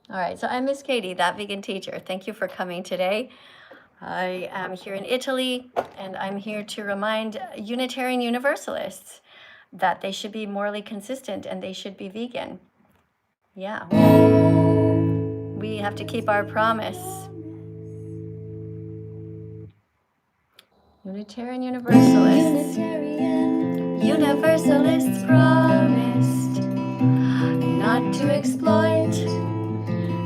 All right, so I'm Miss Katie, that vegan teacher. Thank you for coming today. I am here in Italy, and I'm here to remind Unitarian Universalists that they should be morally consistent and they should be vegan. Yeah. We have to keep our promise. Unitarian Universalists. Universalists promised not to exploit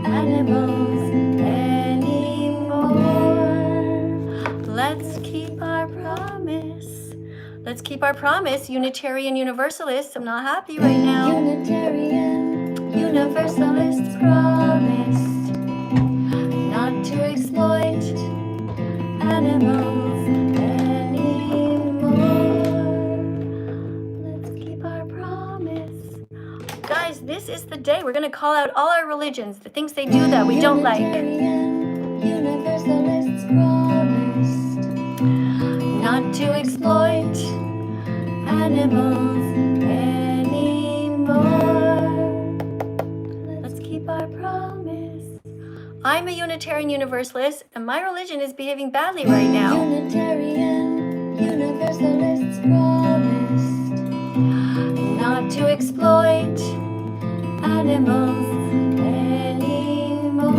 animals anymore. Let's keep our promise. Let's keep our promise, Unitarian Universalists. I'm not happy right now. Unitarian Universalists promised not to exploit animals anymore. Let's keep our promise. Guys, this is the day we're going to call out all our religions, the things they do that we don't like. Universalists promised not to exploit animals anymore. Let's keep our promise. I'm a Unitarian Universalist, and my religion is behaving badly right now. Unitarian Universalists promised not to exploit animals anymore.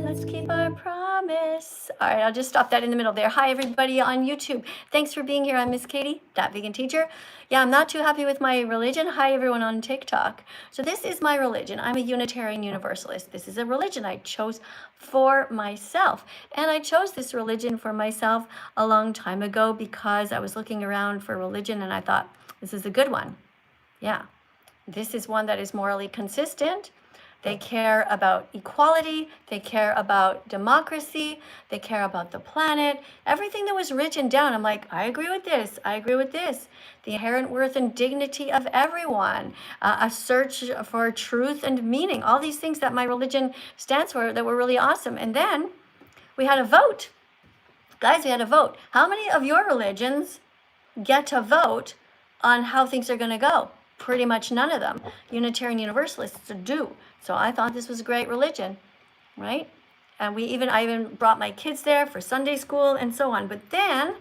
Let's keep our promise. All right, I'll just stop that in the middle there. Hi, everybody on YouTube. Thanks for being here. I'm Miss Katie, that vegan teacher. Yeah, I'm not too happy with my religion. Hi, everyone on TikTok. So this is my religion. I'm a Unitarian Universalist. This is a religion I chose for myself. And I chose this religion for myself a long time ago because I was looking around for religion and I thought, this is a good one. Yeah, this is one that is morally consistent. They care about equality. They care about democracy. They care about the planet. Everything that was written down, I'm like, I agree with this. I agree with this. The inherent worth and dignity of everyone, a search for truth and meaning, all these things that my religion stands for that were really awesome. And then we had a vote. Guys, we had a vote. How many of your religions get to vote on how things are going to go? Pretty much none of them. Unitarian Universalists do. So I thought this was a great religion, right? And I even brought my kids there for Sunday school and so on. But then,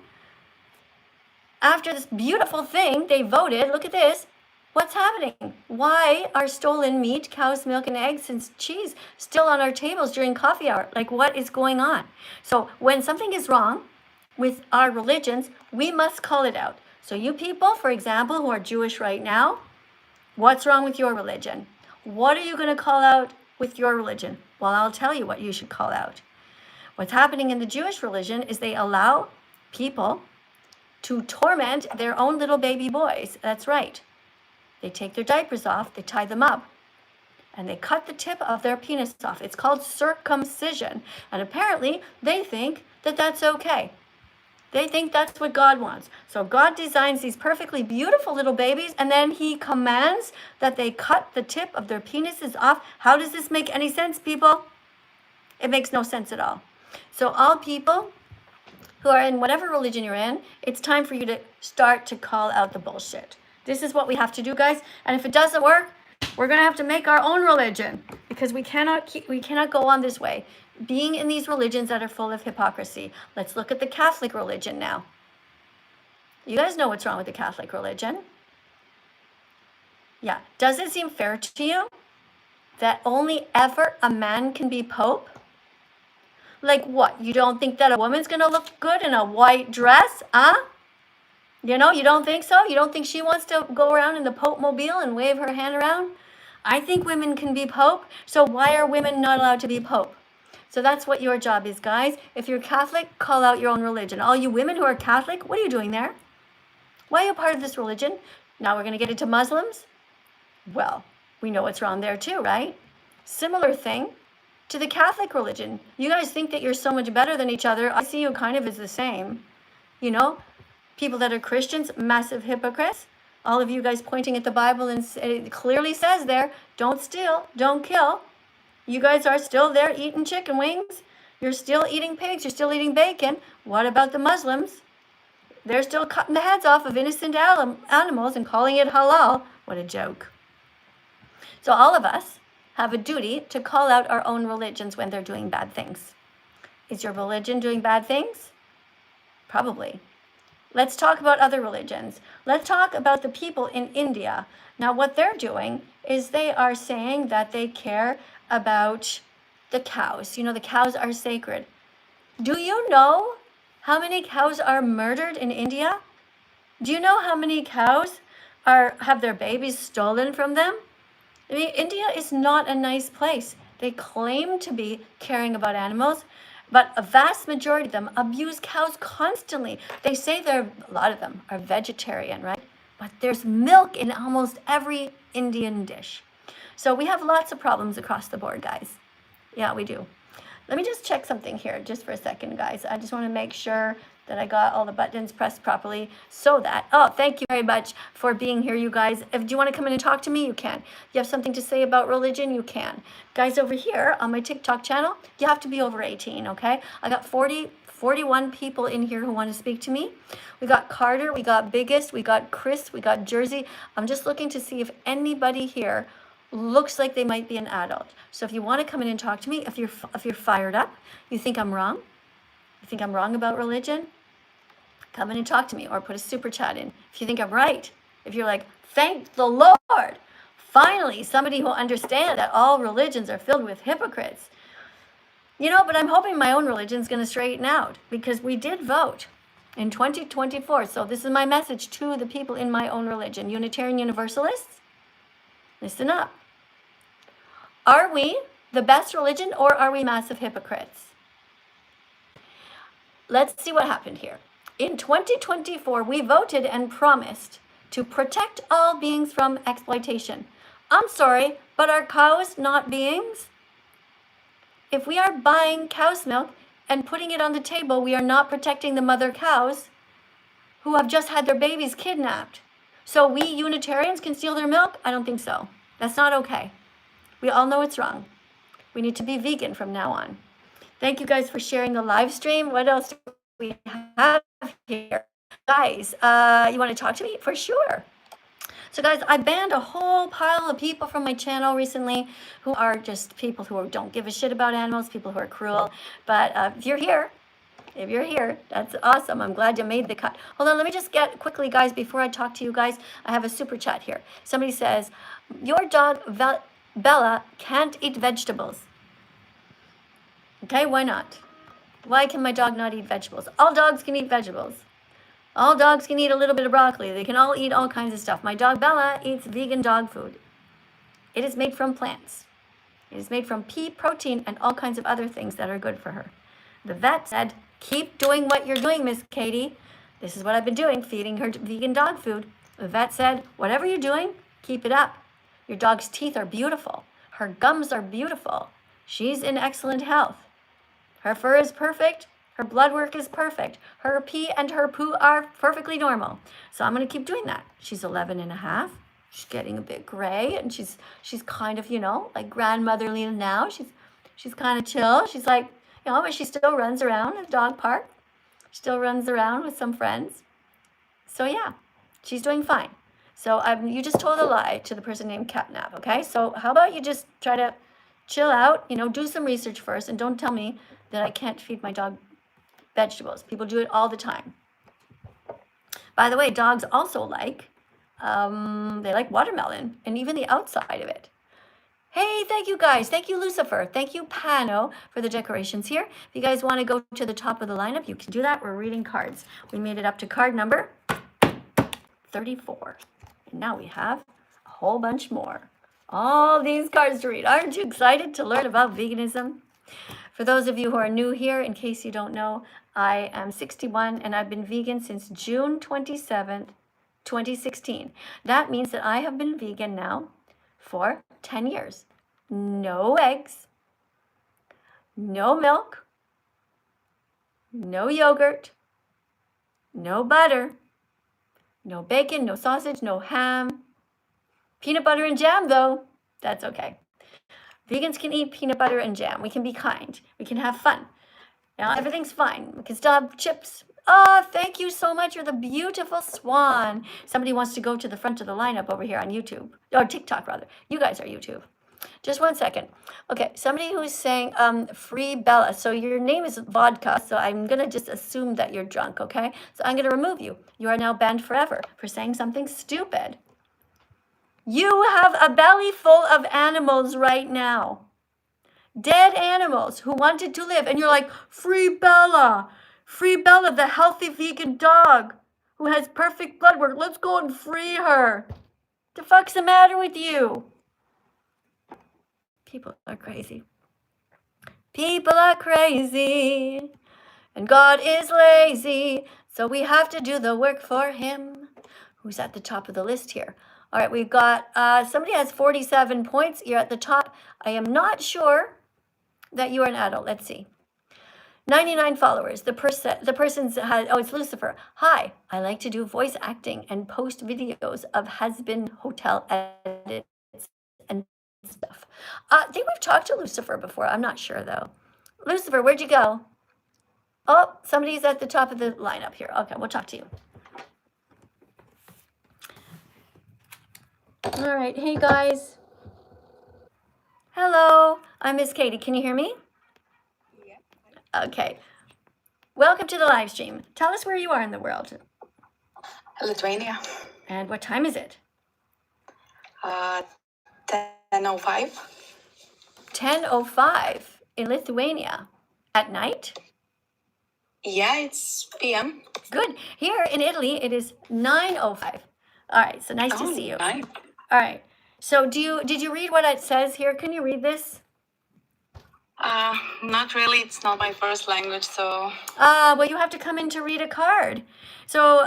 after this beautiful thing, they voted. Look at this. What's happening? Why are stolen meat, cow's milk, and eggs and cheese still on our tables during coffee hour? Like, what is going on? So when something is wrong with our religions, we must call it out. So you people, for example, who are Jewish right now, what's wrong with your religion? What are you going to call out with your religion? Well, I'll tell you what you should call out. What's happening in the Jewish religion is they allow people to torment their own little baby boys. That's right. They take their diapers off, they tie them up, and they cut the tip of their penis off. It's called circumcision. And apparently, they think that that's okay. They think that's what God wants. So God designs these perfectly beautiful little babies, and then he commands that they cut the tip of their penises off. How does this make any sense, people? It makes no sense at all. So all people who are in whatever religion you're in, it's time for you to start to call out the bullshit. This is what we have to do, guys. And if it doesn't work, we're going to have to make our own religion, because we cannot go on this way, being in these religions that are full of hypocrisy. Let's look at the Catholic religion now. You guys know what's wrong with the Catholic religion. Yeah. Does it seem fair to you that only ever a man can be pope? Like what? You don't think that a woman's going to look good in a white dress? You know, you don't think so? You don't think she wants to go around in the Pope mobile and wave her hand around? I think women can be pope. So why are women not allowed to be pope? So that's what your job is, guys. If you're Catholic, call out your own religion. All you women who are Catholic, what are you doing there? Why are you part of this religion? Now we're going to get into Muslims? Well, we know what's wrong there too, right? Similar thing to the Catholic religion. You guys think that you're so much better than each other. I see you kind of as the same. You know, people that are Christians, massive hypocrites. All of you guys pointing at the Bible, and it clearly says there, don't steal, don't kill. You guys are still there eating chicken wings. You're still eating pigs. You're still eating bacon. What about the Muslims? They're still cutting the heads off of innocent animals and calling it halal. What a joke. So all of us have a duty to call out our own religions when they're doing bad things. Is your religion doing bad things? Probably. Let's talk about other religions. Let's talk about the people in India. Now, what they're doing is they are saying that they care about the cows. You know, the cows are sacred. Do you know how many cows are murdered in India? Do you know how many cows have their babies stolen from them? I mean, India is not a nice place. They claim to be caring about animals, but a vast majority of them abuse cows constantly. They say a lot of them are vegetarian, right? But there's milk in almost every Indian dish. So we have lots of problems across the board, guys. Yeah, we do. Let me just check something here just for a second, guys. I just want to make sure that I got all the buttons pressed properly so that, oh, thank you very much for being here, you guys. If do you want to come in and talk to me, you can. You have something to say about religion, you can. Guys, over here on my TikTok channel, you have to be over 18, okay? I got 41 people in here who want to speak to me. We got Carter, we got Biggest, we got Chris, we got Jersey. I'm just looking to see if anybody here looks like they might be an adult. So if you want to come in and talk to me, if you're fired up, you think I'm wrong, you think I'm wrong about religion, come in and talk to me or put a super chat in. If you think I'm right, if you're like, thank the Lord, finally somebody who understands that all religions are filled with hypocrites. You know, but I'm hoping my own religion is going to straighten out because we did vote in 2024. So this is my message to the people in my own religion, Unitarian Universalists. Listen up. Are we the best religion or are we massive hypocrites? Let's see what happened here. In 2024, we voted and promised to protect all beings from exploitation. I'm sorry, but are cows not beings? If we are buying cow's milk and putting it on the table, we are not protecting the mother cows who have just had their babies kidnapped. So we Unitarians can steal their milk? I don't think so. That's not okay. We all know it's wrong. We need to be vegan from now on. Thank you guys for sharing the live stream. What else do we have here? Guys, you want to talk to me? For sure. So guys, I banned a whole pile of people from my channel recently who are just people who don't give a shit about animals, people who are cruel. But if you're here, that's awesome. I'm glad you made the cut. Hold on, let me just get quickly, guys, before I talk to you guys, I have a super chat here. Somebody says, your dog Bella can't eat vegetables. Okay, why not? Why can my dog not eat vegetables? All dogs can eat vegetables. All dogs can eat a little bit of broccoli. They can all eat all kinds of stuff. My dog Bella eats vegan dog food. It is made from plants. It is made from pea protein and all kinds of other things that are good for her. The vet said, keep doing what you're doing, Miss Katie. This is what I've been doing, feeding her vegan dog food. The vet said, whatever you're doing, keep it up. Your dog's teeth are beautiful. Her gums are beautiful. She's in excellent health. Her fur is perfect. Her blood work is perfect. Her pee and her poo are perfectly normal. So I'm going to keep doing that. She's 11 and a half. She's getting a bit gray and she's kind of, you know, like grandmotherly now. She's kind of chill. She's like, you know, but she still runs around in the dog park. Still runs around with some friends. So yeah, she's doing fine. So you just told a lie to the person named Catnap, okay? So how about you just try to chill out, you know, do some research first and don't tell me that I can't feed my dog vegetables. People do it all the time. By the way, dogs also like, they like watermelon and even the outside of it. Hey, thank you guys. Thank you, Lucifer. Thank you, Pano, for the decorations here. If you guys want to go to the top of the lineup, you can do that. We're reading cards. We made it up to card number 34. And now we have a whole bunch more. All these cards to read. Aren't you excited to learn about veganism? For those of you who are new here, in case you don't know, I am 61 and I've been vegan since June 27th, 2016. That means that I have been vegan now for 10 years. No eggs, no milk, no yogurt, no butter, no bacon, no sausage, no ham. Peanut butter and jam, though. That's okay. Vegans can eat peanut butter and jam. We can be kind. We can have fun. Now, everything's fine. We can still have chips. Oh, thank you so much. You're the beautiful swan. Somebody wants to go to the front of the lineup over here on YouTube. Or TikTok, rather. You guys are YouTube. Just 1 second. Okay, somebody who's saying free Bella. So your name is Vodka, so I'm going to just assume that you're drunk, okay? So I'm going to remove you. You are now banned forever for saying something stupid. You have a belly full of animals right now. Dead animals who wanted to live. And you're like, free Bella, the healthy vegan dog who has perfect blood work. Let's go and free her. The fuck's the matter with you? People are crazy. People are crazy. And God is lazy. So we have to do the work for him. Who's at the top of the list here? All right, we've got, somebody has 47 points. You're at the top. I am not sure that you are an adult. Let's see. 99 followers. The person's had, oh, it's Lucifer. Hi, I like to do voice acting and post videos of has-been hotel edits and stuff. I think we've talked to Lucifer before. I'm not sure though. Lucifer, where'd you go? Oh, somebody's at the top of the lineup here. Okay, we'll talk to you. All right, hey guys. Hello, I'm Miss Katie. Can you hear me? Yeah. Okay. Welcome to the live stream. Tell us where you are in the world. Lithuania. And what time is it? 10:05. 10:05 in Lithuania. At night? Yeah, it's PM. Good. Here in Italy, it is 9:05. All right, so nice to see you. Nice. All right. So did you read what it says here? Can you read this? Not really. It's not my first language, so. Well, you have to come in to read a card. So,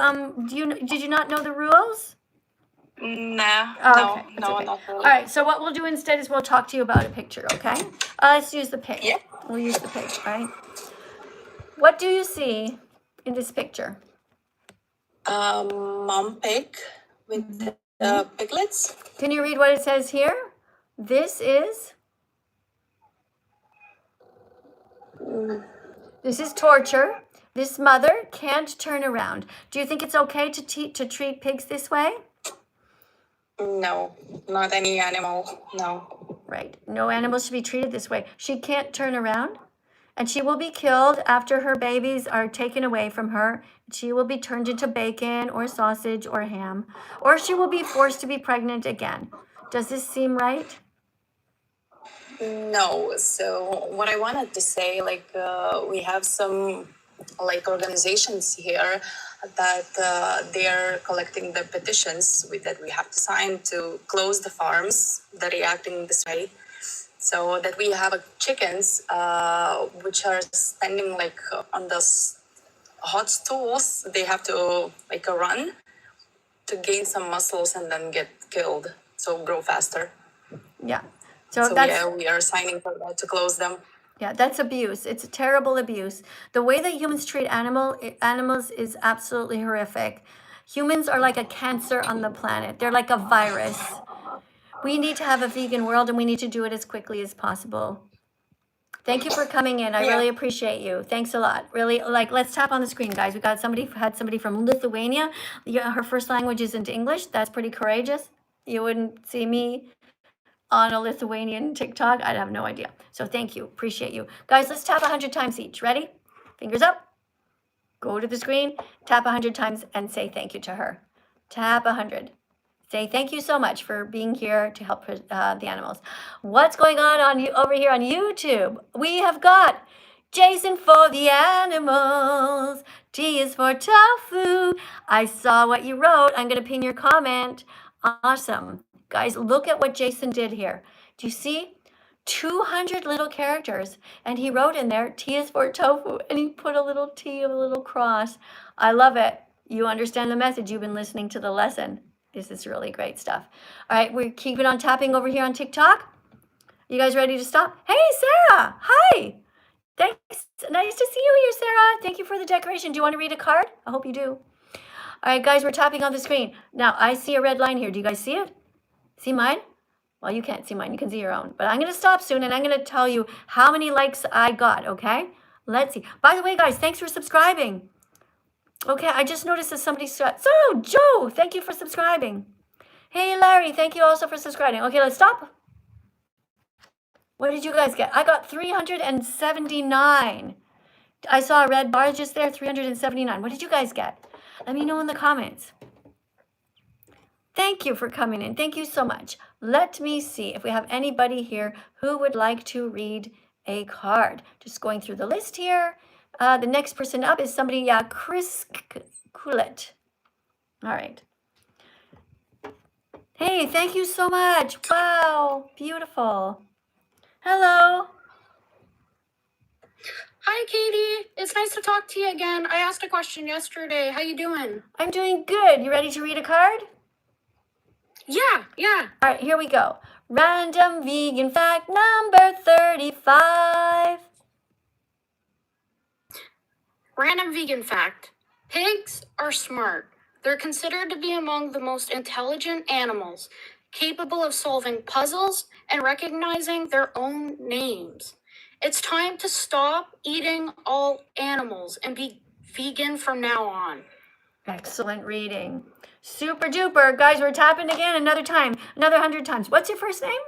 did you not know the rules? No, okay. no, okay. not really. All right. So what we'll do instead is we'll talk to you about a picture. Okay. Let's use the pig. Yeah. We'll use the pig. All right. What do you see in this picture? Mom pig with piglets. Can you read what it says here? This is torture. This mother can't turn around. Do you think it's okay to treat pigs this way? No, not any animal. No. Right. No animal should be treated this way. She can't turn around, and she will be killed after her babies are taken away from her. She will be turned into bacon or sausage or ham, or she will be forced to be pregnant again. Does this seem right? No. So what I wanted to say, we have some organizations here that they are collecting the petitions that we have to sign to close the farms that are acting this way. So that we have chickens which are standing on those hot stools. They have to run to gain some muscles and then get killed. So grow faster. Yeah. So we are signing for that to close them. Yeah, that's abuse. It's a terrible abuse. The way that humans treat animals is absolutely horrific. Humans are like a cancer on the planet. They're like a virus. We need to have a vegan world, and we need to do it as quickly as possible. Thank you for coming in. I really appreciate you. Thanks a lot. Really, let's tap on the screen, guys. We had somebody from Lithuania. Her first language isn't English. That's pretty courageous. You wouldn't see me on a Lithuanian TikTok. I'd have no idea. So thank you. Appreciate you. Guys, let's tap 100 times each. Ready? Fingers up. Go to the screen, tap 100 times, and say thank you to her. Tap 100. Say thank you so much for being here to help the animals. What's going on over here on YouTube? We have got Jason for the animals. T is for tofu. I saw what you wrote. I'm going to pin your comment. Awesome. Guys, look at what Jason did here. Do you see? 200 little characters. And he wrote in there, T is for tofu. And he put a little T, a little cross. I love it. You understand the message. You've been listening to the lesson. This is really great stuff. All right, we're keeping on tapping over here on TikTok. You guys ready to stop? Hey, Sarah. Hi. Thanks. Nice to see you here, Sarah. Thank you for the decoration. Do you want to read a card? I hope you do. All right, guys, we're tapping on the screen. Now, I see a red line here. Do you guys see it? See mine? Well, you can't see mine. You can see your own. But I'm going to stop soon, and I'm going to tell you how many likes I got, okay? Let's see. By the way, guys, thanks for subscribing. Okay, I just noticed that somebody... So, Joe, thank you for subscribing. Hey, Larry, thank you also for subscribing. Okay, let's stop. What did you guys get? I got 379. I saw a red bar just there, 379. What did you guys get? Let me know in the comments. Thank you for coming in. Thank you so much. Let me see if we have anybody here who would like to read a card. Just going through the list here. The next person up is somebody, Chris Coulet. All right. Hey, thank you so much. Wow, beautiful. Hello. Hi, Katie. It's nice to talk to you again. I asked a question yesterday. How you doing? I'm doing good. You ready to read a card? Yeah. All right, here we go. Random vegan fact number 35. Random vegan fact. Pigs are smart. They're considered to be among the most intelligent animals, capable of solving puzzles and recognizing their own names. It's time to stop eating all animals and be vegan from now on. Excellent reading. Super duper. Guys, we're tapping again another time, another 100 times. What's your first name?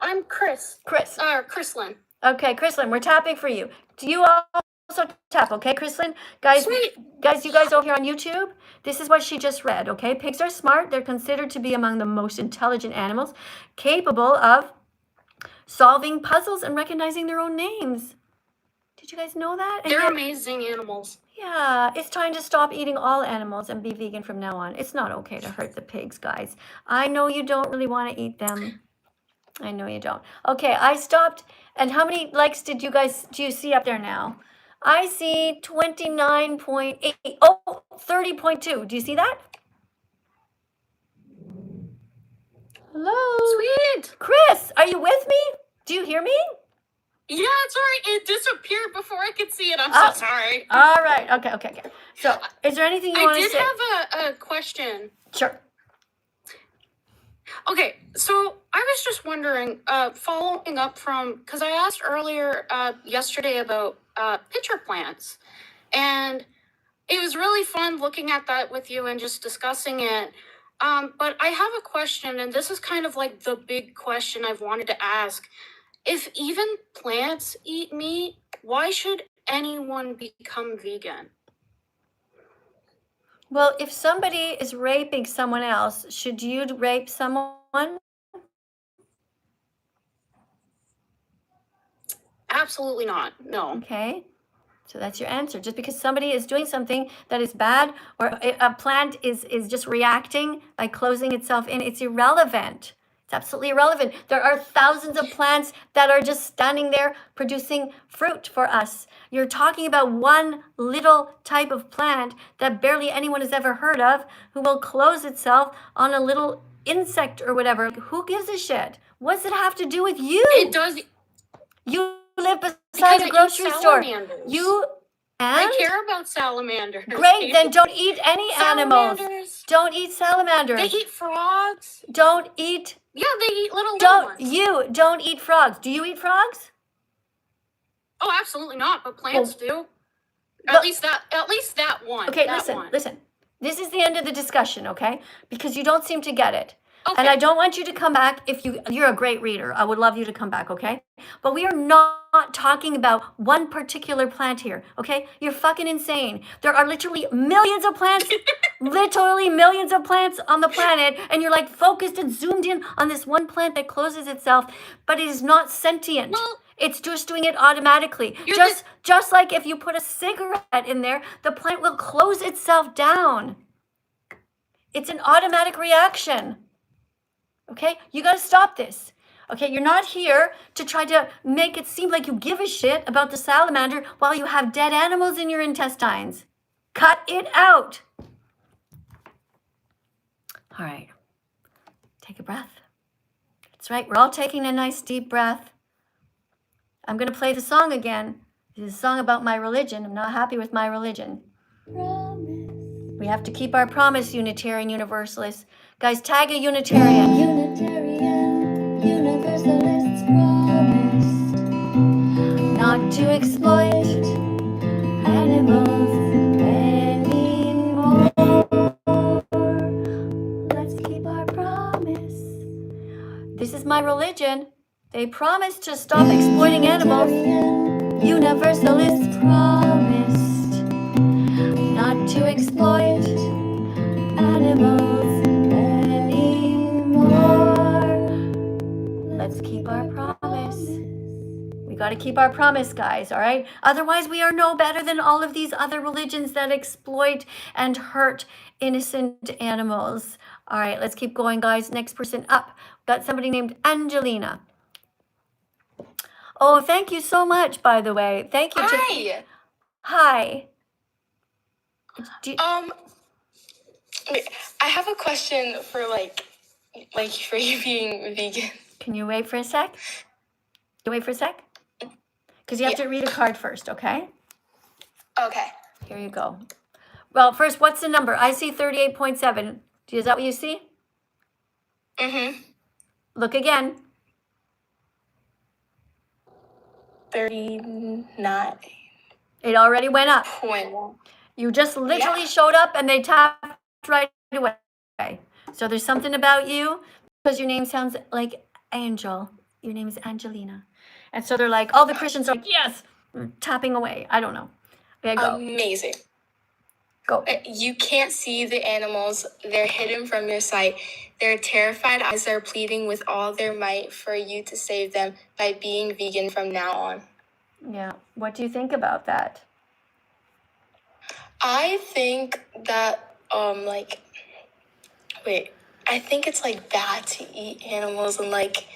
I'm Chris. Chris. Chrislyn. Okay, Chrislyn, we're tapping for you. Do you also tap, okay, Chrislyn? Guys, Sweet. you guys over here on YouTube, this is what she just read, okay? Pigs are smart. They're considered to be among the most intelligent animals, capable of solving puzzles and recognizing their own names. Did you guys know that? And They're yet, amazing animals. yeah, it's time to stop eating all animals and be vegan from now on. It's not okay to hurt the pigs, guys. I know you don't really want to eat them. I know you don't. Okay, I stopped. And how many likes do you see up there now? I see 29.8. Oh, 30.2. Do you see that? Hello? Sweet. Chris, are you with me? Do you hear me? Yeah, sorry, it disappeared before I could see it. I'm Oh. so sorry. All right. Okay. So, is there anything you want to say? I did have a question. Sure. Okay, so I was just wondering, following up from, because I asked earlier yesterday about pitcher plants, and it was really fun looking at that with you and just discussing it. But I have a question, and this is kind of like the big question I've wanted to ask. If even plants eat meat, why should anyone become vegan? Well, if somebody is raping someone else, should you rape someone? Absolutely not. No. Okay. So that's your answer. Just because somebody is doing something that is bad, or a plant is just reacting by closing itself in, it's irrelevant. It's absolutely irrelevant. There are thousands of plants that are just standing there producing fruit for us. You're talking about one little type of plant that barely anyone has ever heard of, who will close itself on a little insect or whatever. Who gives a shit? What does it have to do with you? It does. You live beside Because a I eat grocery store. salamanders. And I care about salamanders. great, then don't eat any animals. Salamanders. Don't eat salamanders. They eat frogs. Don't eat. Yeah, they eat little Don't ones. don't eat frogs. Do you eat frogs? Oh, absolutely not. But plants do. but- At least that one. Okay, that one. listen. This is the end of the discussion, okay? Because you don't seem to get it. Okay. And I don't want you to come back if you're a great reader. I would love you to come back, okay? But we are not talking about one particular plant here, okay? You're fucking insane. There are literally millions of plants, literally millions of plants on the planet, and you're like focused and zoomed in on this one plant that closes itself, but it is not sentient. Well, It's just doing it automatically. Just like if you put a cigarette in there, the plant will close itself down. It's an automatic reaction. Okay, you got to stop this. Okay, you're not here to try to make it seem like you give a shit about the salamander while you have dead animals in your intestines. Cut it out. All right, take a breath. That's right, we're all taking a nice deep breath. I'm going to play the song again. This is a song about my religion. I'm not happy with my religion. Promise. We have to keep our promise, Unitarian Universalists. Guys, tag a Unitarian. Unitarian Universalists promised not to exploit animals anymore. Let's keep our promise. This is my religion. They promised to stop exploiting animals. Universalists promised not to exploit animals anymore. Let's keep our promise. We got to keep our promise, guys, all right? Otherwise, we are no better than all of these other religions that exploit and hurt innocent animals. All right, let's keep going, guys. Next person up. Got somebody named Angelina. Oh, thank you so much, by the way. Thank you. Hi. Hi. Wait, I have a question for like for you being vegan. Can you wait for a sec? You wait for a sec? Because you have to read a card first, okay? Okay. Here you go. Well, first, what's the number? I see 38.7. Is that what you see? Mm-hmm. Look again. 39. It already went up. Point. You just literally showed up and they tapped right away. So there's something about you because your name sounds like Angel. Your name is Angelina. And so they're like, all the Christians are like, yes, tapping away. I don't know. Okay, go. Amazing. Go. You can't see the animals. They're hidden from your sight. Their terrified eyes are pleading with all their might for you to save them by being vegan from now on. Yeah. What do you think about that? I think that I think it's like bad to eat animals and like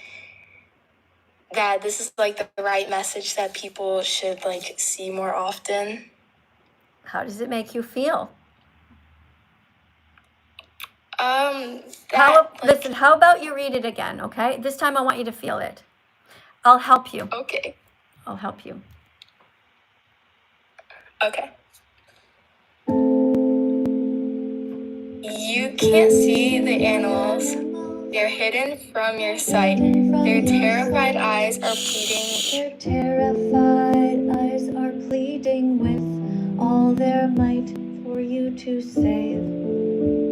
that this is like the right message that people should like see more often. How does it make you feel? Listen, how about you read it again, okay? This time I want you to feel it. I'll help you. Okay. I'll help you. Okay. You can't see the animals. They're hidden from your sight. Their terrified eyes are pleading. Their terrified eyes are pleading with all their might for you to save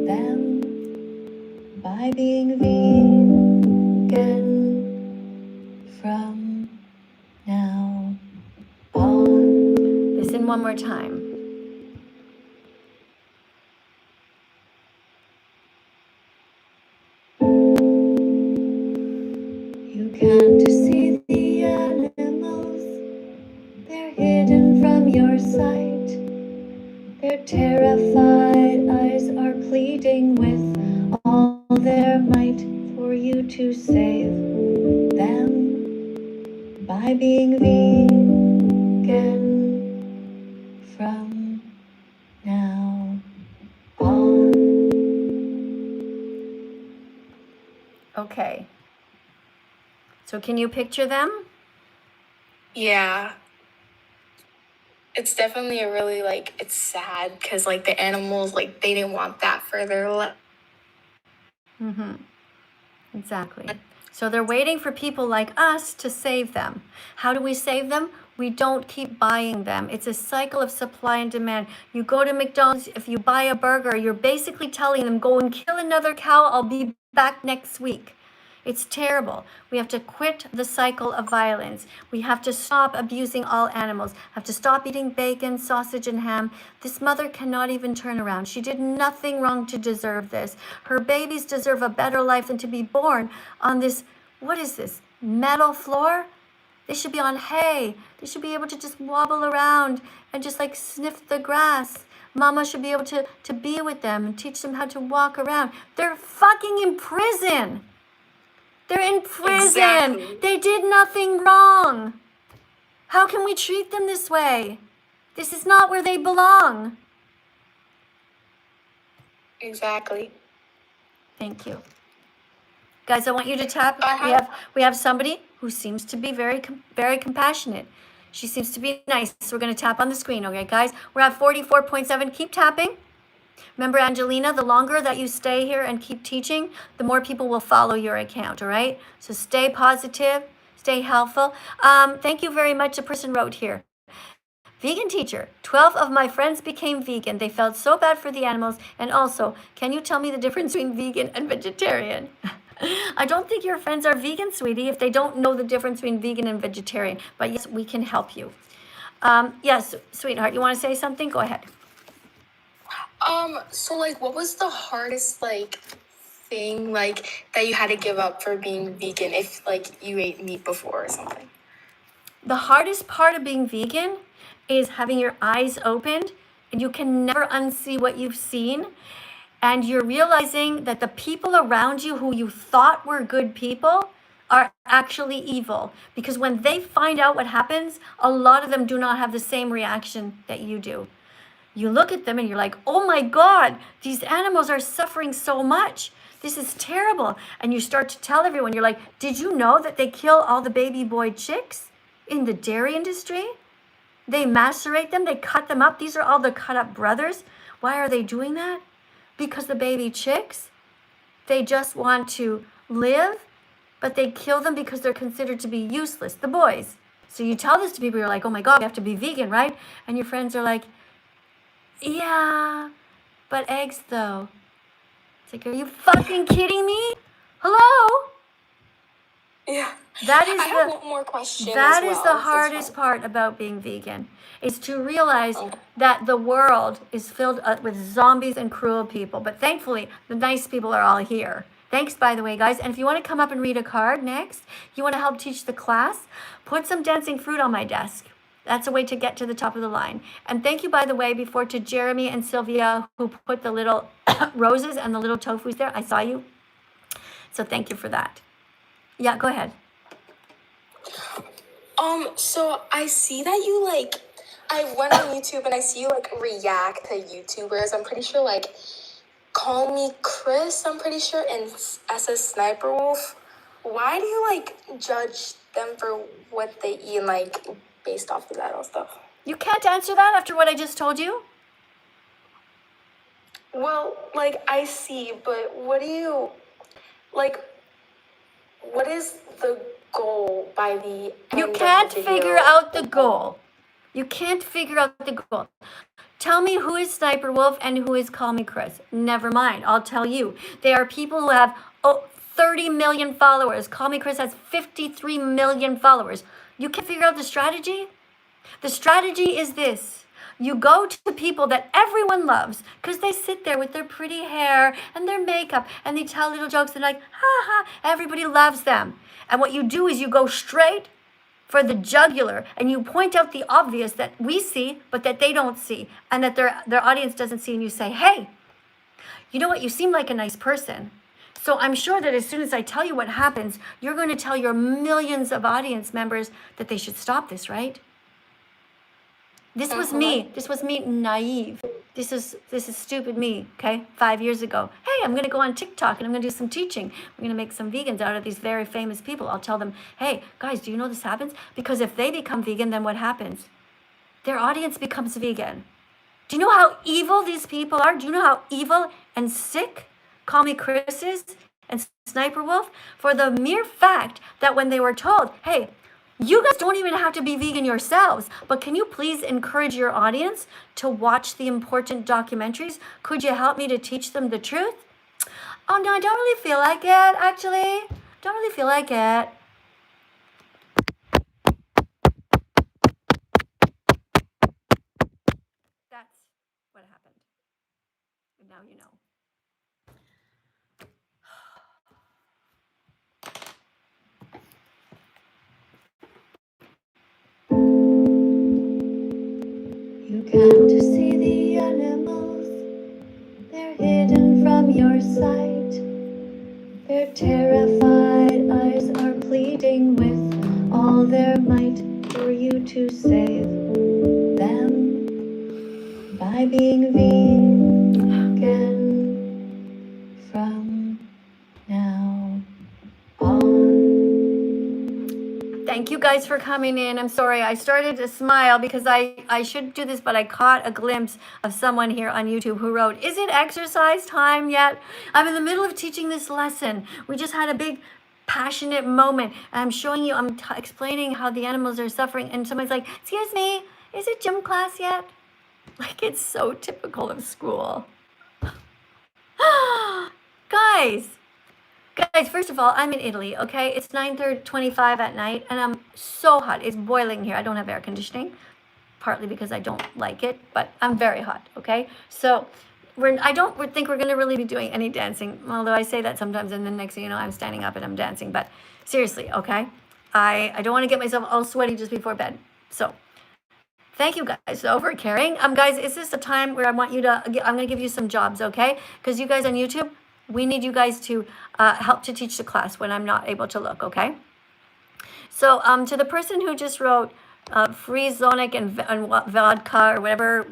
them by being vegan from now on. Listen one more time. You can't see the animals, they're hidden from your sight. Their terrified eyes are pleading with all their might for you to save them by being vegan from now on. Okay. So can you picture them? Yeah. It's definitely a really like it's sad because like the animals like they didn't want that for their life. Mm-hmm. Exactly. So they're waiting for people like us to save them. How do we save them? We don't keep buying them. It's a cycle of supply and demand. You go to McDonald's, if you buy a burger, you're basically telling them, go and kill another cow, I'll be back next week. It's terrible. We have to quit the cycle of violence. We have to stop abusing all animals. Have to stop eating bacon, sausage, and ham. This mother cannot even turn around. She did nothing wrong to deserve this. Her babies deserve a better life than to be born on this, what is this, metal floor? They should be on hay. They should be able to just wobble around and just like sniff the grass. Mama should be able to be with them and teach them how to walk around. They're fucking in prison. They're in prison. Exactly. They did nothing wrong. How can we treat them this way? This is not where they belong. Exactly. Thank you. Guys, I want you to tap. We have somebody who seems to be very compassionate. She seems to be nice. So we're going to tap on the screen, okay, guys? We're at 44.7. Keep tapping. Remember, Angelina, the longer that you stay here and keep teaching, the more people will follow your account, all right? So stay positive, stay helpful. Thank you very much. A person wrote here. Vegan teacher, 12 of my friends became vegan. They felt so bad for the animals. And also, can you tell me the difference between vegan and vegetarian? I don't think your friends are vegan, sweetie, if they don't know the difference between vegan and vegetarian. But yes, we can help you. Yes, sweetheart, you want to say something? Go ahead. So like, what was the hardest like thing like that you had to give up for being vegan if like you ate meat before or something? The hardest part of being vegan is having your eyes opened and you can never unsee what you've seen. And you're realizing that the people around you who you thought were good people are actually evil. Because when they find out what happens, a lot of them do not have the same reaction that you do. You look at them and you're like, oh my God, these animals are suffering so much. This is terrible. And you start to tell everyone, you're like, did you know that they kill all the baby boy chicks in the dairy industry? They macerate them, they cut them up. These are all the cut up brothers. Why are they doing that? Because the baby chicks, they just want to live, but they kill them because they're considered to be useless, the boys. So you tell this to people, you're like, oh my God, you have to be vegan, right? And your friends are like, yeah, but eggs though. It's like, are you fucking kidding me? Hello? Yeah. That is I have one more question. that as is well, the if it's hardest fine. part about being vegan, is to realize Okay. that the world is filled with zombies and cruel people. But thankfully, the nice people are all here. Thanks, by the way, guys. And if you want to come up and read a card next, you want to help teach the class, put some dancing fruit on my desk. That's a way to get to the top of the line. And thank you, by the way, before to Jeremy and Sylvia, who put the little roses and the little tofus there. I saw you. So thank you for that. Yeah, go ahead. So I see that you like, I went on YouTube and I see you like react to YouTubers. I'm pretty sure like Call Me Chris, I'm pretty sure, and SS Sniper Wolf. Why do you like judge them for what they eat and like based off of that and stuff? You can't answer that after what I just told you? Well, like I see, but what do you like? What is the goal by the end You of can't the video? figure out the goal. You can't figure out the goal. Tell me who is Sniper Wolf and who is Call Me Chris. Never mind, I'll tell you. They are people who have 30 million followers. Call Me Chris has 53 million followers. You can't figure out the strategy? The strategy is this. You go to people that everyone loves because they sit there with their pretty hair and their makeup and they tell little jokes and like, ha ha, everybody loves them. And what you do is you go straight for the jugular and you point out the obvious that we see but that they don't see and that their audience doesn't see, and you say, hey, you know what, you seem like a nice person. So I'm sure that as soon as I tell you what happens, you're going to tell your millions of audience members that they should stop this, right? This was me. This was me naive. This is stupid me, okay? 5 years ago. Hey, I'm gonna go on TikTok and I'm gonna do some teaching. We're gonna make some vegans out of these very famous people. I'll tell them, hey, guys, do you know this happens? Because if they become vegan, then what happens? Their audience becomes vegan. Do you know how evil these people are? Do you know how evil and sick Call Me Chris is and Sniper Wolf? For the mere fact that when they were told, hey, you guys don't even have to be vegan yourselves, but can you please encourage your audience to watch the important documentaries? Could you help me to teach them the truth? Oh no, I don't really feel like it, actually. Don't really feel like it. That's what happened. And now you know. You can't see the animals, they're hidden from your sight. Their terrified eyes are pleading with all their might for you to save them by being vegan from now on. Thank you guys for coming in. I'm sorry, I started to smile because I should do this, but I caught a glimpse of someone here on YouTube who wrote, is it exercise time yet? I'm in the middle of teaching this lesson. We just had a big passionate moment. I'm showing you, I'm explaining how the animals are suffering, and someone's like, excuse me, is it gym class yet? Like, it's so typical of school. Guys, first of all, I'm in Italy, okay? It's 9:25 at night, and I'm so hot. It's boiling here. I don't have air conditioning, partly because I don't like it, but I'm very hot, okay? So I don't think we're going to really be doing any dancing, although I say that sometimes, and then next thing you know, I'm standing up and I'm dancing. But seriously, okay? I don't want to get myself all sweaty just before bed. So thank you guys so for caring. Guys, is this a time where I want you to, I'm going to give you some jobs, okay? Because you guys on YouTube, we need you guys to help to teach the class when I'm not able to look, okay? So to the person who just wrote free Zonic and vodka or whatever,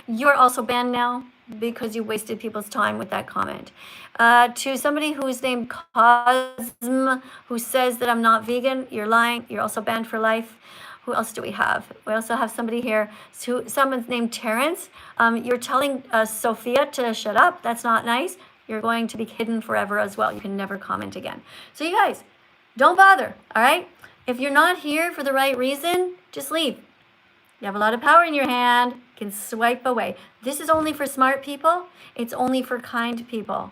you're also banned now because you wasted people's time with that comment. To somebody who's named Cosm, who says that I'm not vegan, you're lying. You're also banned for life. Who else do we have? We also have somebody here, someone's named Terrence. You're telling Sophia to shut up. That's not nice. You're going to be hidden forever as well. You can never comment again. So you guys, don't bother, all right? If you're not here for the right reason, just leave. You have a lot of power in your hand. You can swipe away. This is only for smart people. It's only for kind people.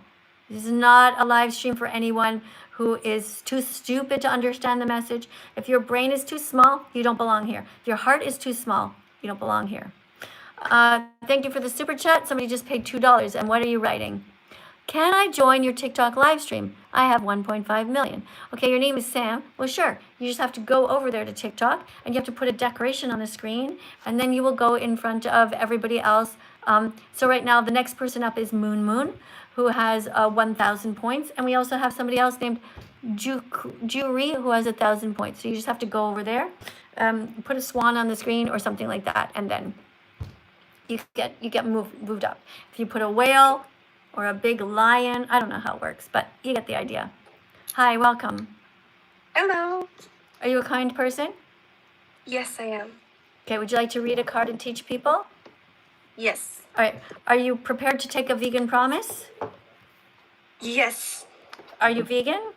This is not a live stream for anyone who is too stupid to understand the message. If your brain is too small, you don't belong here. If your heart is too small, you don't belong here. Thank you for the super chat. Somebody just paid $2. And what are you writing? Can I join your TikTok live stream? I have 1.5 million. Okay, your name is Sam. Well, sure. You just have to go over there to TikTok and you have to put a decoration on the screen and then you will go in front of everybody else. So right now, the next person up is Moon, who has 1,000 points. And we also have somebody else named Jury, who has 1,000 points. So you just have to go over there, put a swan on the screen or something like that. And then you get moved up. If you put a whale or a big lion, I don't know how it works, but you get the idea. Hi, welcome. Hello. Are you a kind person? Yes, I am. Okay, would you like to read a card and teach people? Yes. All right, are you prepared to take a vegan promise? Yes. Are you vegan?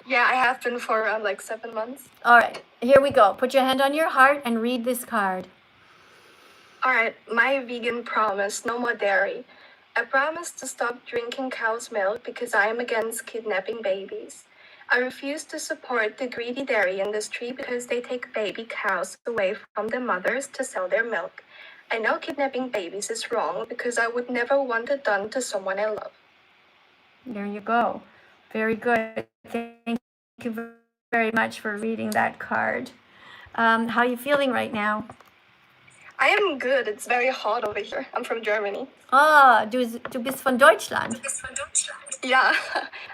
Yeah, I have been for like 7 months. All right, here we go. Put your hand on your heart and read this card. All right, my vegan promise, no more dairy. I promise to stop drinking cow's milk because I am against kidnapping babies. I refuse to support the greedy dairy industry because they take baby cows away from their mothers to sell their milk. I know kidnapping babies is wrong because I would never want it done to someone I love. There you go. Very good. Thank you very much for reading that card. How are you feeling right now? I am good. It's very hot over here. I'm from Germany. Ah, du bist von Deutschland. Yeah,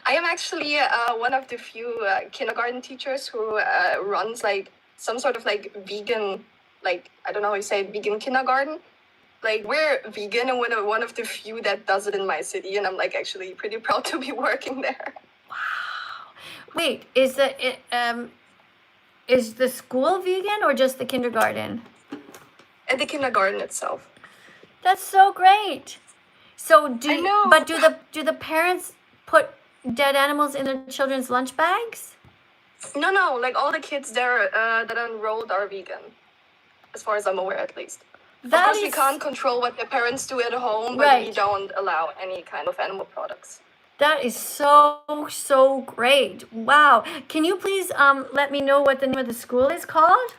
I am actually one of the few kindergarten teachers who runs like some sort of like vegan, like I don't know how you say it, vegan kindergarten. Like we're vegan and we're one of the few that does it in my city, and I'm like actually pretty proud to be working there. Wow. Wait, is the school vegan or just the kindergarten? At the kindergarten itself. That's so great. So I know. But do the parents put dead animals in their children's lunch bags? No, like all the kids there that are enrolled are vegan, as far as I'm aware at least. Of course, we can't control what the parents do at home, but we don't allow any kind of animal products. That is so great. Wow. Can you please let me know what the name of the school is called?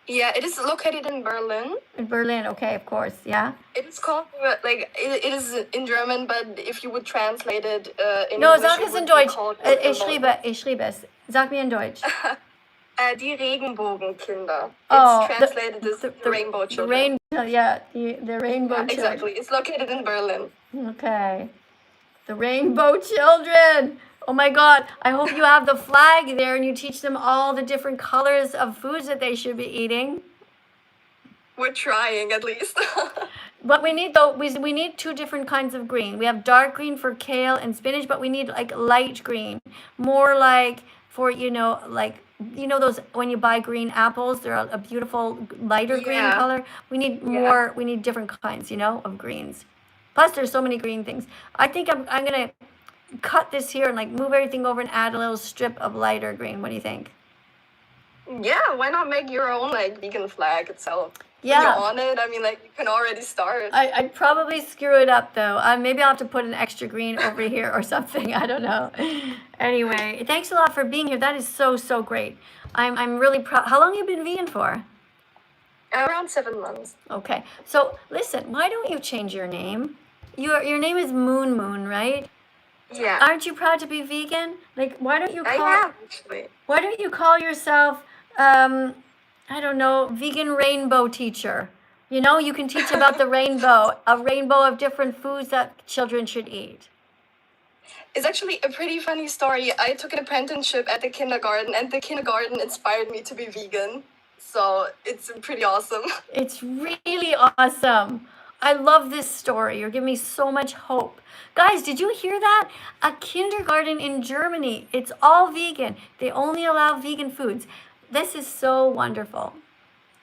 Yeah, it is located in Berlin. In Berlin, okay, of course, yeah. It is called, like, it is in German, but if you would translate it in No, English, sag it es would in be Deutsch. called Ich schrieb es. Sag mir in Deutsch. Die Regenbogenkinder. Oh, It's translated as the rainbow children. The rainbow children. Exactly. It's located in Berlin. Okay. The rainbow children. Oh my God. I hope you have the flag there and you teach them all the different colors of foods that they should be eating. We're trying, at least. What we need though, we need two different kinds of green. We have dark green for kale and spinach, but we need like light green. More like for, those when you buy green apples, they're a beautiful lighter green color. We need more, we need different kinds, of greens. Plus there's so many green things. I think I'm going to cut this here and like move everything over and add a little strip of lighter green. What do you think? Yeah, why not make your own like vegan flag itself? Yeah. you're on it. I mean, like, you can already start. I'd probably screw it up though. Maybe I'll have to put an extra green over here or something. I don't know. Anyway, thanks a lot for being here. That is so, so great. I'm really proud. How long have you been vegan for? Around 7 months. Okay. So listen, why don't you change your name? Your name is Moon Moon, right? Yeah. Aren't you proud to be vegan? Like, why don't you I call am, actually. why don't you call yourself I don't know, vegan rainbow teacher? You know, you can teach about the rainbow, a rainbow of different foods that children should eat. It's actually a pretty funny story. I took an apprenticeship at the kindergarten, and the kindergarten inspired me to be vegan. So it's pretty awesome. It's really awesome. I love this story. You're giving me so much hope. Guys, did you hear that? A kindergarten in Germany. It's all vegan. They only allow vegan foods. This is so wonderful.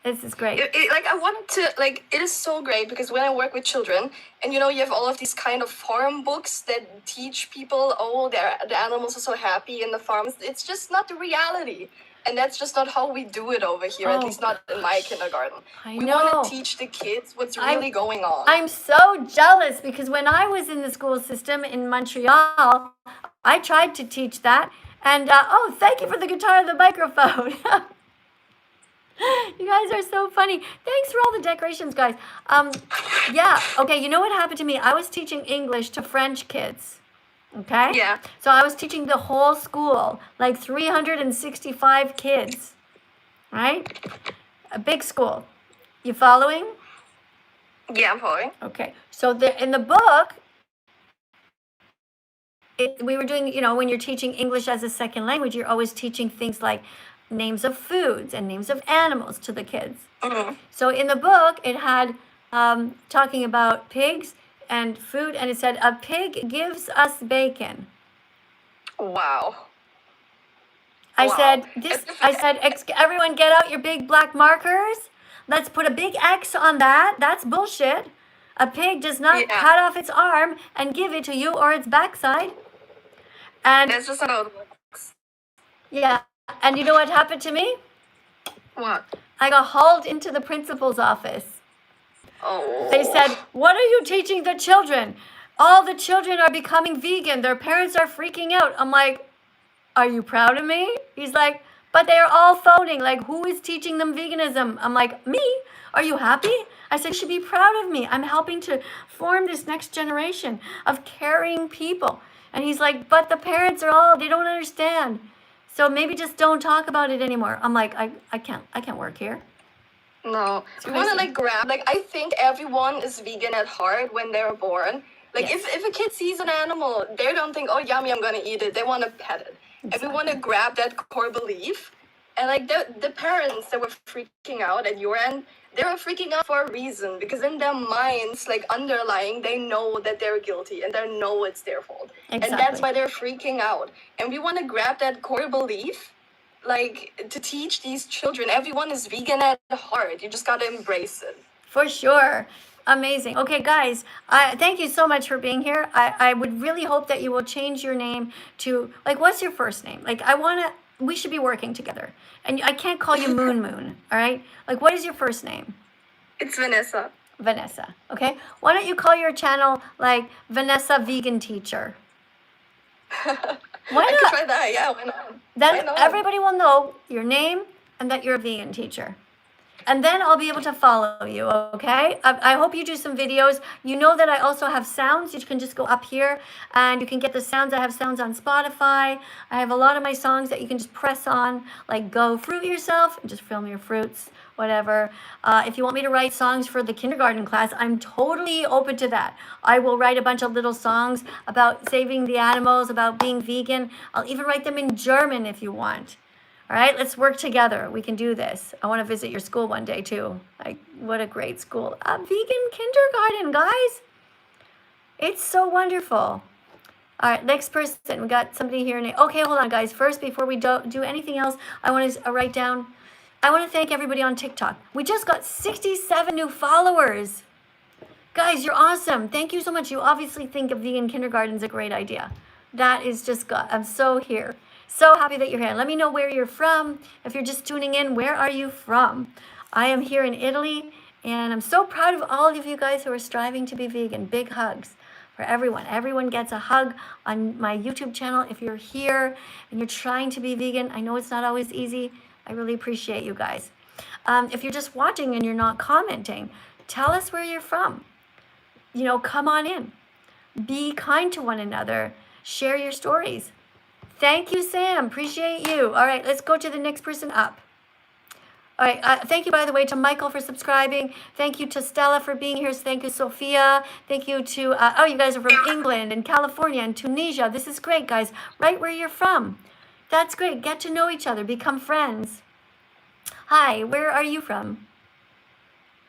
This is great. I wanted to, like, it is so great because when I work with children, and you know, you have all of these kind of farm books that teach people, oh, the animals are so happy in the farms. It's just not the reality. And that's just not how we do it over here, at Oh, least not in my kindergarten. I We know. want to teach the kids what's really going on. I'm so jealous because when I was in the school system in Montreal, I tried to teach that. And oh, thank you for the guitar and the microphone. You guys are so funny. Thanks for all the decorations, guys. Yeah, okay, you know what happened to me? I was teaching English to French kids. Okay? Yeah. So I was teaching the whole school, like 365 kids. Right? A big school. You following? Yeah, I'm following. Okay. So in the book, we were doing, you know, when you're teaching English as a second language, you're always teaching things like names of foods and names of animals to the kids. Mm-hmm. So in the book, it had talking about pigs and food, and it said, a pig gives us bacon. Wow. I Wow. said, everyone get out your big black markers. Let's put a big X on that. That's bullshit. A pig does not cut off its arm and give it to you or its backside. And That's just how it works. yeah, and you know what happened to me? What? I got hauled into the principal's office. Oh. They said, what are you teaching the children? All the children are becoming vegan. Their parents are freaking out. I'm like, are you proud of me? He's like, but they're all phoning. Like, who is teaching them veganism? I'm like, me? Are you happy? I said, you should be proud of me. I'm helping to form this next generation of caring people. And he's like, but the parents they don't understand. So maybe just don't talk about it anymore. I'm like, I can't work here. No. It's We want to, crazy. like, grab, like, I think everyone is vegan at heart when they're born. Like, Yes. if a kid sees an animal, they don't think, oh, yummy, I'm going to eat it. They want to pet it. And we want to grab that core belief. And, like, the parents that were freaking out at your end, they were freaking out for a reason. Because in their minds, like, underlying, they know that they're guilty and they know it's their fault. And that's Exactly. why they're freaking out. And we want to grab that core belief, like, to teach these children. Everyone is vegan at heart. You just got to embrace it. For sure. Amazing. Okay, guys, thank you so much for being here. I would really hope that you will change your name to, like, what's your first name? Like, we should be working together. And I can't call you Moon Moon, all right? Like, what is your first name? It's Vanessa. Vanessa, okay? Why don't you call your channel, like, Vanessa Vegan Teacher? Why I could not? try that. Yeah, why not? Then Why not? everybody will know your name and that you're a vegan teacher. And then I'll be able to follow you, okay? I hope you do some videos. You know that I also have sounds. You can just go up here and you can get the sounds. I have sounds on Spotify. I have a lot of my songs that you can just press on, like Go Fruit Yourself, and just film your fruits, whatever. If you want me to write songs for the kindergarten class, I'm totally open to that. I will write a bunch of little songs about saving the animals, about being vegan. I'll even write them in German if you want. All right, let's work together. We can do this. I want to visit your school one day too. Like, what a great school. A vegan kindergarten, guys. It's so wonderful. All right, next person. We got somebody here. Okay, hold on, guys. First, before we do anything else, I want to write down. I want to thank everybody on TikTok. We just got 67 new followers. Guys, you're awesome. Thank you so much. You obviously think a vegan kindergarten is a great idea. That is just good. I'm so here. So happy that you're here. Let me know where you're from. If you're just tuning in, where are you from? I am here in Italy, And I'm so proud of all of you guys who are striving to be vegan. Big hugs for everyone. Everyone gets a hug on my YouTube channel. If you're here and you're trying to be vegan, I know it's not always easy. I really appreciate you guys. If you're just watching and you're not commenting, tell us where you're from. You know, come on in. Be kind to one another. Share your stories. Thank you, Sam. Appreciate you. All right, let's go to the next person up. All right, thank you, by the way, to Michael for subscribing. Thank you to Stella for being here. Thank you, Sophia. Thank you to, oh, you guys are from England and California and Tunisia. This is great, guys. Right where you're from. That's great. Get to know each other. Become friends. Hi, where are you from?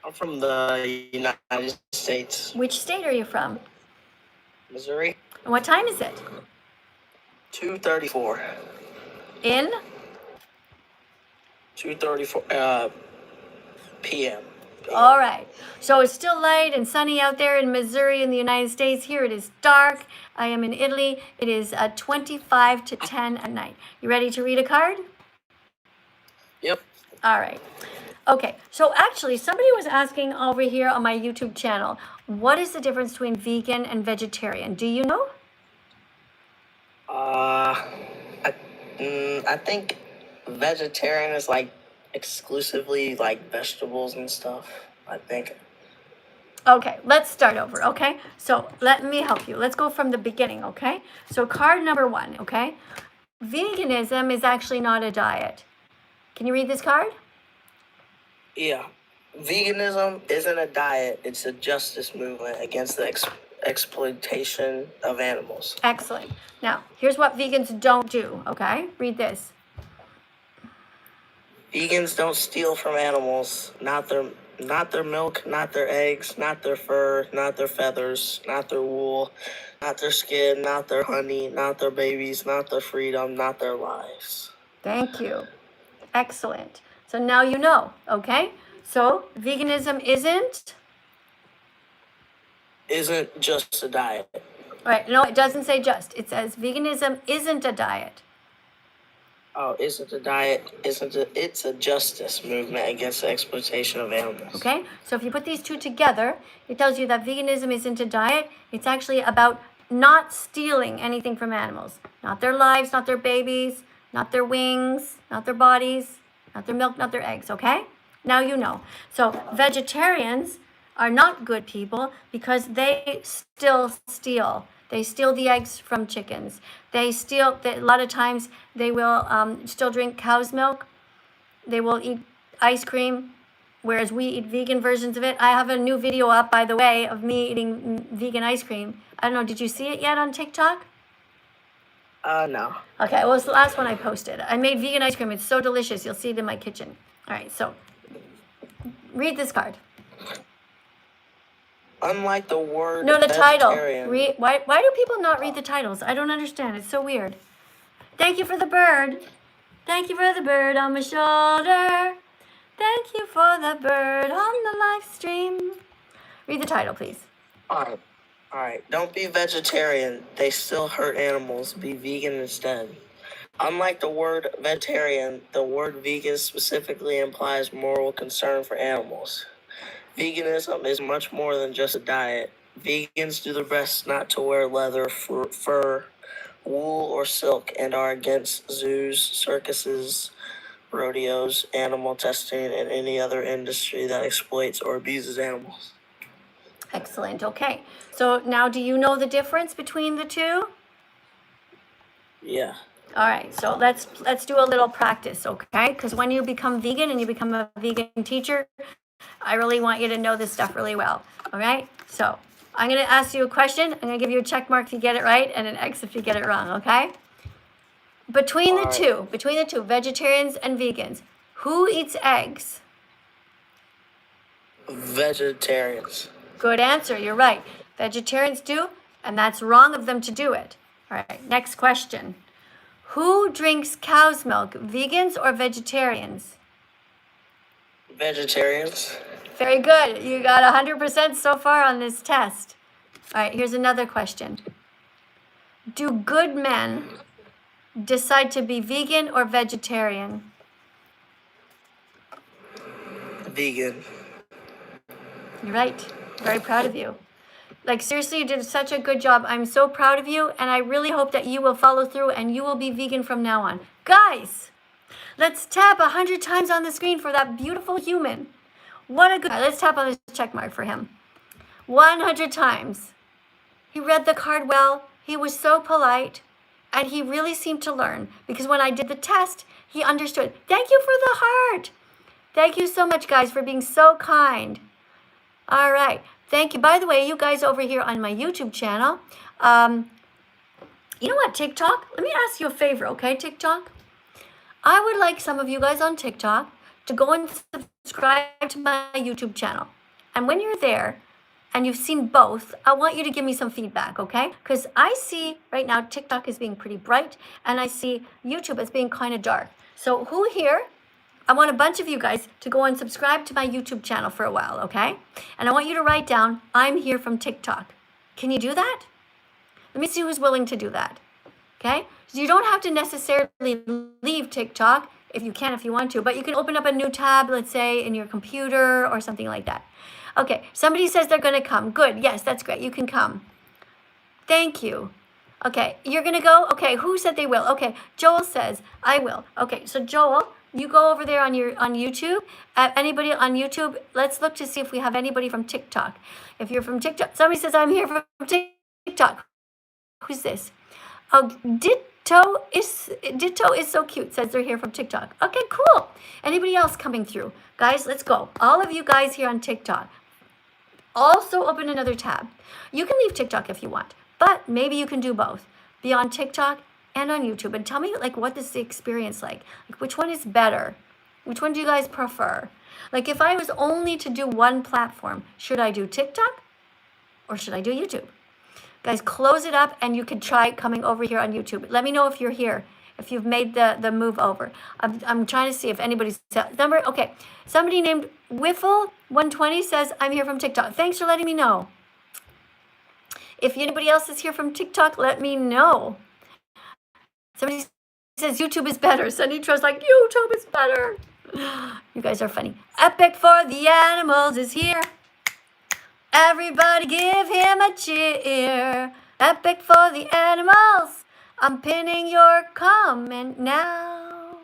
I'm from the United States. Which state are you from? Missouri. And what time is it? 2:34. In? 2:34 p.m. All right. So it's still light and sunny out there in Missouri in the United States. Here it is dark. I am in Italy. It is 25 to 10 at night. You ready to read a card? Yep. All right. Okay. So actually, somebody was asking over here on my YouTube channel, what is the difference between vegan and vegetarian? Do you know? I think vegetarian is like exclusively like vegetables and stuff. I think. Okay, let's start over, okay? So let me help you. Let's go from the beginning, okay? So card number 1, okay? Veganism is actually not a diet. Can you read this card? Yeah. Veganism isn't a diet. It's a justice movement against the exploitation of animals. Excellent. Now, here's what vegans don't do, okay? Read this. Vegans don't steal from animals, not their milk, not their eggs, not their fur, not their feathers, not their wool, not their skin, not their honey, not their babies, not their freedom, not their lives. Thank you. Excellent. So now you know, okay? So veganism Isn't just a diet. all right, no, it doesn't say just. It says veganism isn't a diet. Oh, isn't a diet, it's a justice movement against the exploitation of animals. Okay, so if you put these two together, it tells you that veganism isn't a diet. It's actually about not stealing anything from animals. Not their lives, not their babies, not their wings, not their bodies, not their milk, not their eggs, okay? Now you know. So vegetarians are not good people because they still steal. They steal the eggs from chickens. They steal, a lot of times they will still drink cow's milk. They will eat ice cream, whereas we eat vegan versions of it. I have a new video up, by the way, of me eating vegan ice cream. I don't know, did you see it yet on TikTok? No. Okay, well, it's the last one I posted. I made vegan ice cream. It's so delicious. You'll see it in my kitchen. All right, so read this card. Unlike the word No, the title. vegetarian. Why do people not read the titles? I don't understand. It's so weird. Thank you for the bird. Thank you for the bird on my shoulder. Thank you for the bird on the live stream. Read the title, please. All right. Don't be vegetarian. They still hurt animals. Be vegan instead. Unlike the word vegetarian, the word vegan specifically implies moral concern for animals. Veganism is much more than just a diet. Vegans do their best not to wear leather, fur, wool, or silk, and are against zoos, circuses, rodeos, animal testing, and any other industry that exploits or abuses animals. Excellent. Okay. So now do you know the difference between the two? Yeah. All right. So let's do a little practice, okay? Because when you become vegan and you become a vegan teacher, I really want you to know this stuff really well. All right. So I'm going to ask you a question. I'm going to give you a check mark if you get it right and an X if you get it wrong. Okay. Between the two, vegetarians and vegans, who eats eggs? Vegetarians. Good answer. You're right. Vegetarians do, and that's wrong of them to do it. All right. Next question. Who drinks cow's milk, vegans or vegetarians? Vegetarians. Very good. You got 100% so far on this test. All right, here's another question. Do good men decide to be vegan or vegetarian? Vegan. You're right. Very proud of you. Like, seriously, you did such a good job. I'm so proud of you, and I really hope that you will follow through and you will be vegan from now on. Guys, let's tap 100 times on the screen for that beautiful human. What a good... Let's tap on this check mark for him. 100 times. He read the card well. He was so polite, and he really seemed to learn, because when I did the test, he understood. Thank you for the heart. Thank you so much, guys, for being so kind. All right. Thank you. By the way, you guys over here on my YouTube channel, you know what, TikTok? Let me ask you a favor, okay, TikTok? I would like some of you guys on TikTok to go and subscribe to my YouTube channel. And when you're there and you've seen both, I want you to give me some feedback, okay? Because I see right now TikTok as being pretty bright, and I see YouTube as being kind of dark. So who here? I want a bunch of you guys to go and subscribe to my YouTube channel for a while, okay? And I want you to write down, I'm here from TikTok. Can you do that? Let me see who's willing to do that, okay? So you don't have to necessarily leave TikTok if you can, if you want to, but you can open up a new tab, let's say, in your computer or something like that. Okay, somebody says they're going to come. Good, yes, that's great. You can come. Thank you. Okay, you're going to go? Okay, who said they will? Okay, Joel says, I will. Okay, so Joel, you go over there on YouTube. Anybody on YouTube, let's look to see if we have anybody from TikTok. If you're from TikTok, somebody says, I'm here from TikTok. Who's this? Oh, Ditto is so cute, says they're here from TikTok. Okay, cool. Anybody else coming through? Guys, let's go. All of you guys here on TikTok. Also open another tab. You can leave TikTok if you want, but maybe you can do both. Be on TikTok and on YouTube. And tell me, like, what is the experience like? Like, which one is better? Which one do you guys prefer? Like, if I was only to do one platform, should I do TikTok or should I do YouTube? Guys, close it up and you can try coming over here on YouTube. Let me know if you're here, if you've made the move over. I'm trying to see if anybody's number. Okay, somebody named Wiffle120 says, I'm here from TikTok. Thanks for letting me know. If anybody else is here from TikTok, let me know. Somebody says YouTube is better. Sunny Trust like, YouTube is better. You guys are funny. Epic for the Animals is here. Everybody give him a cheer. Epic for the Animals. I'm pinning your comment now.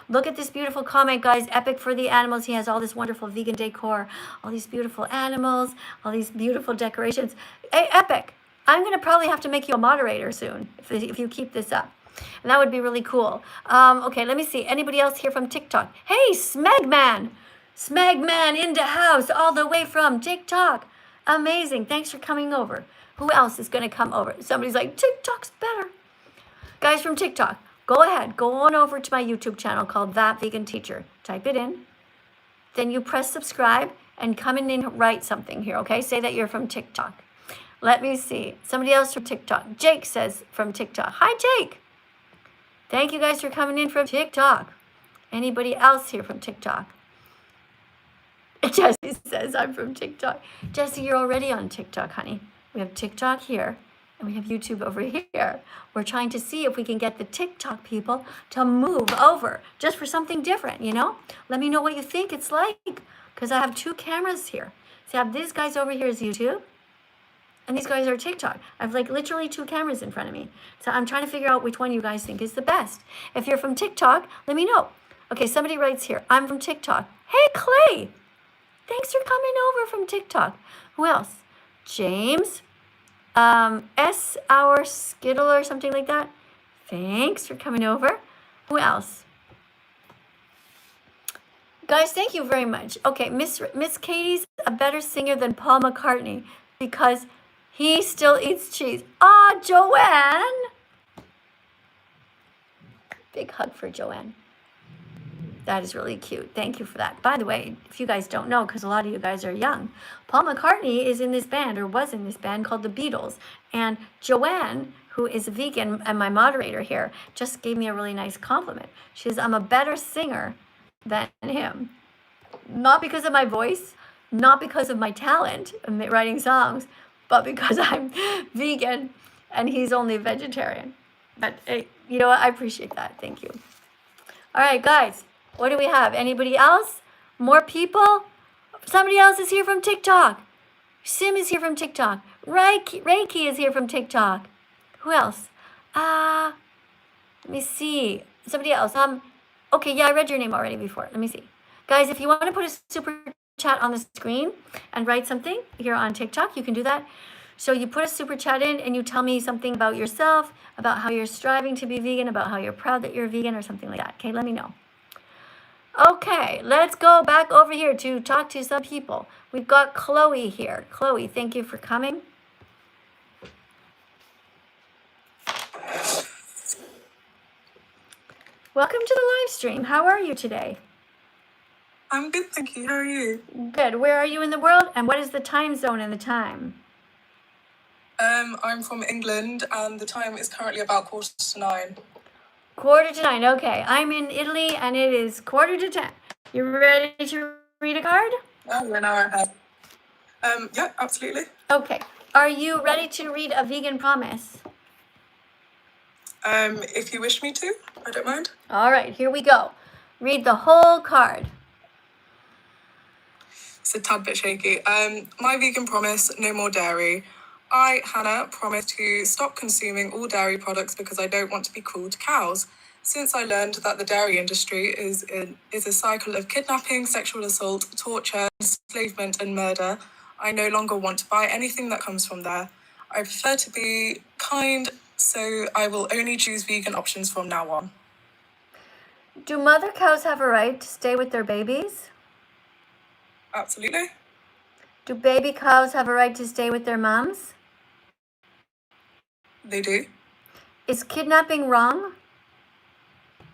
Look at this beautiful comment, guys. Epic for the Animals. He has all this wonderful vegan decor, all these beautiful animals, all these beautiful decorations. Hey, Epic, I'm going to probably have to make you a moderator soon if you keep this up. And that would be really cool. Okay, let me see. Anybody else here from TikTok? Hey, Smegman. Smegman in the house all the way from TikTok. Amazing. Thanks for coming over. Who else is going to come over? Somebody's like, TikTok's better. Guys from TikTok, go ahead. Go on over to my YouTube channel called thatveganteacher. Type it in. Then you press subscribe and come in and write something here, okay? Say that you're from TikTok. Let me see. Somebody else from TikTok. Jake says from TikTok. Hi, Jake. Thank you guys for coming in from TikTok. Anybody else here from TikTok? Jesse says, I'm from TikTok. Jesse, you're already on TikTok, honey. We have TikTok here, and we have YouTube over here. We're trying to see if we can get the TikTok people to move over just for something different, you know? Let me know what you think it's like, because I have two cameras here. So I have these guys over here as YouTube, and these guys are TikTok. I have like literally two cameras in front of me. So I'm trying to figure out which one you guys think is the best. If you're from TikTok, let me know. Okay, somebody writes here, I'm from TikTok. Hey, Clay. Thanks for coming over from TikTok. Who else? James. S. Our Skittle or something like that. Thanks for coming over. Who else? Guys, thank you very much. Okay, Miss Katie's a better singer than Paul McCartney because he still eats cheese. Ah, Joanne. Big hug for Joanne. That is really cute. Thank you for that. By the way, if you guys don't know, because a lot of you guys are young, Paul McCartney is in this band, or was in this band, called the Beatles. And Joanne, who is a vegan and my moderator here, just gave me a really nice compliment. She says, I'm a better singer than him. Not because of my voice, not because of my talent in writing songs, but because I'm vegan and he's only vegetarian. But, you know what? I appreciate that. Thank you. All right, guys. What do we have? Anybody else? More people? somebody else is here from TikTok. Sim is here from TikTok. Reiki is here from TikTok. Who else? Let me see. Somebody else. Okay, yeah, I read your name already before. Let me see. Guys, if you want to put a super chat on the screen and write something here on TikTok, you can do that. So you put a super chat in and you tell me something about yourself, about how you're striving to be vegan, about how you're proud that you're vegan or something like that. Okay, let me know. Okay, let's go back over here to talk to some people. We've got Chloe here. Chloe, thank you for coming. Welcome to the live stream. How are you today? I'm good, thank you. How are you? Good. Where are you in the world and what is the time zone and the time? I'm from England and the time is currently about 9:15. 9:45. Okay. I'm in Italy and it is 9:45. You ready to read a card? Oh, we're an hour ahead. Yeah, absolutely. Okay. Are you ready to read a vegan promise? If you wish me to, I don't mind. All right, here we go. Read the whole card. It's a tad bit shaky. My vegan promise, no more dairy. I, Hannah, promise to stop consuming all dairy products because I don't want to be cruel to cows. Since I learned that the dairy industry is a cycle of kidnapping, sexual assault, torture, enslavement, and murder, I no longer want to buy anything that comes from there. I prefer to be kind, so I will only choose vegan options from now on. Do mother cows have a right to stay with their babies? Absolutely. Do baby cows have a right to stay with their moms? They do. Is kidnapping wrong?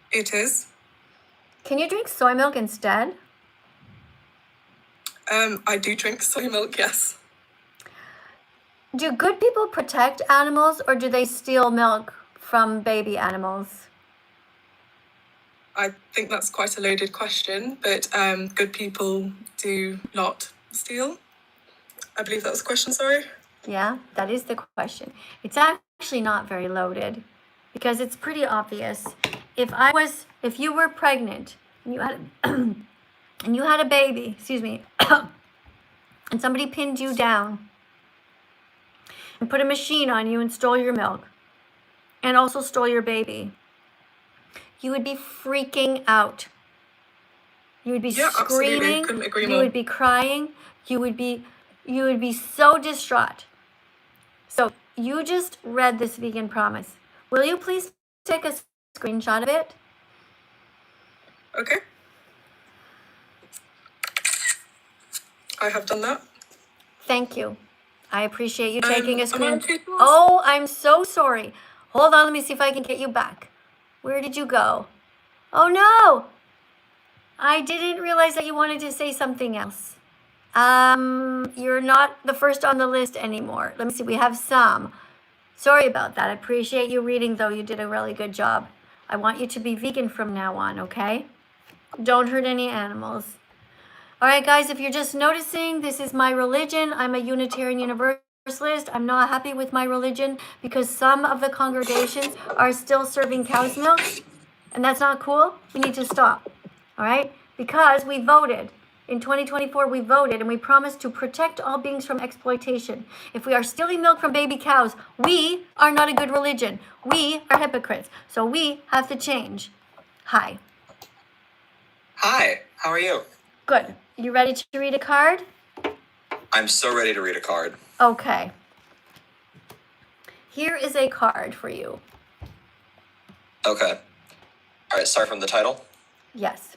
It is. Can you drink soy milk instead? I do drink soy milk, yes. Do good people protect animals or do they steal milk from baby animals? I think that's quite a loaded question, but good people do not steal. I believe that was the question, sorry. Yeah, that is the question. It's actually not very loaded because it's pretty obvious. If you were pregnant and you had and you had a baby, excuse me, and somebody pinned you down and put a machine on you and stole your milk and also stole your baby, you would be freaking out. You would be screaming. Couldn't agree you more. would be crying. You would be so distraught. So you just read this vegan promise. Will you please take a screenshot of it? Okay. I have done that. Thank you. I appreciate you taking a am I screenshot. okay to ask? Oh, I'm so sorry. Hold on, let me see if I can get you back. Where did you go? Oh no! I didn't realize that you wanted to say something else. You're not the first on the list anymore. Let me see, we have some. Sorry about that. I appreciate you reading though. You did a really good job. I want you to be vegan from now on, okay? Don't hurt any animals. All right, guys, if you're just noticing, this is my religion. I'm a Unitarian Universalist. I'm not happy with my religion because some of the congregations are still serving cow's milk, and that's not cool. We need to stop, all right? Because we voted. In 2024, we voted and we promised to protect all beings from exploitation. If we are stealing milk from baby cows, we are not a good religion. We are hypocrites. So we have to change. Hi. Hi, how are you? Good. You ready to read a card? I'm so ready to read a card. Okay. Here is a card for you. Okay. All right, start from the title. Yes.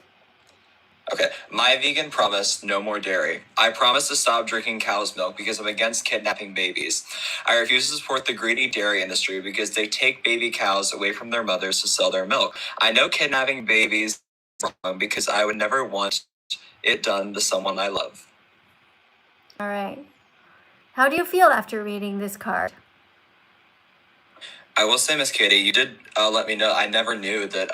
Okay. My vegan promise, no more dairy. I promise to stop drinking cow's milk because I'm against kidnapping babies. I refuse to support the greedy dairy industry because they take baby cows away from their mothers to sell their milk. I know kidnapping babies is wrong because I would never want it done to someone I love. All right. How do you feel after reading this card? I will say, Miss Katie, you did let me know. I never knew that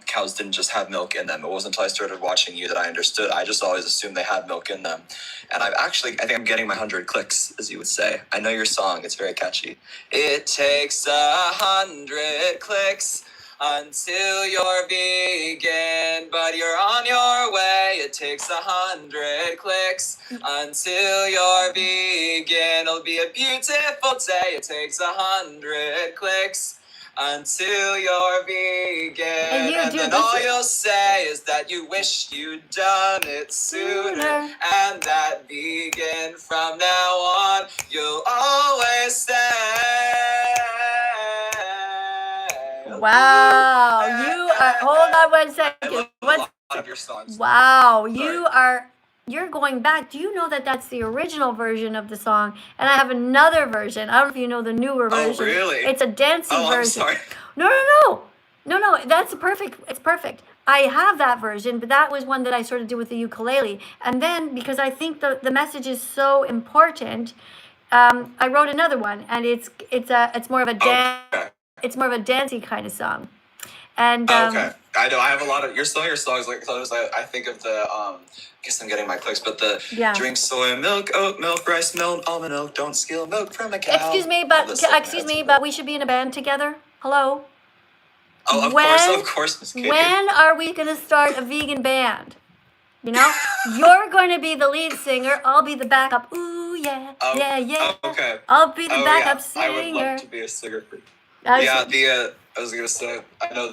cows didn't just have milk in them. It wasn't until I started watching you that I understood. I just always assumed they had milk in them. And I think I'm getting my 100 clicks, as you would say. I know your song. It's very catchy. It takes 100 clicks until you're vegan, but you're on your way. It takes 100 clicks until you're vegan. It'll be a beautiful day. It takes 100 clicks until you're vegan. And then all you'll say is that you wish you'd done it sooner. And that vegan from now on, you'll always stay. Wow, you are, hold on one I second. love a lot of your songs. Wow, Sorry. you're going back. Do you know that that's the original version of the song? And I have another version. I don't know if you know the newer version. Oh, really? It's a dancing Oh, version. I'm sorry. No, that's perfect. It's perfect. I have that version, but that was one that I sort of did with the ukulele. And then, because I think the message is so important, I wrote another one, and it's more of a dance. Okay. It's more of a dancey kind of song. And Okay, I know I have a lot of some of your songs. Like those, I think of the I guess I'm getting my clicks, but the drink soy milk, oat milk, rice milk, almond milk. Don't steal milk from a cow. Excuse me, but we should be in a band together. Hello. Oh, of course, Miss Katie. When are we gonna start a vegan band? You know, you're going to be the lead singer. I'll be the backup. Ooh yeah, yeah. Okay. I'll be the backup I singer. would love to be a singer. I was gonna say, I know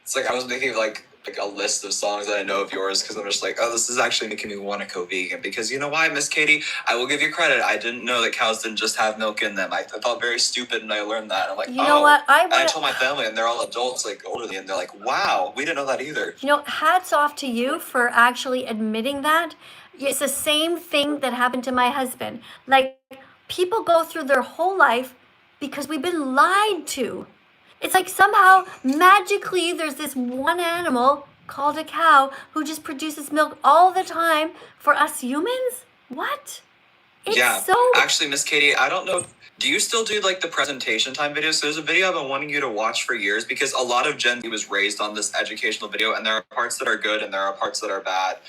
it's like I was making like a list of songs that I know of yours because I'm just like, oh, this is actually making me want to go vegan because you know why, Miss Katie? I will give you credit. I didn't know that cows didn't just have milk in them. I felt very stupid and I learned that. I'm like, you know what? And I told my family and they're all adults, like older than me, and they're like, wow, we didn't know that either. You know, hats off to you for actually admitting that. It's the same thing that happened to my husband. Like, people go through their whole life because we've been lied to. It's like somehow magically there's this one animal called a cow who just produces milk all the time for us humans? What? Actually, Miss Katie, I don't know. Do you still do like the presentation time videos? So there's a video I've been wanting you to watch for years because a lot of Gen Z was raised on this educational video and there are parts that are good and there are parts that are bad.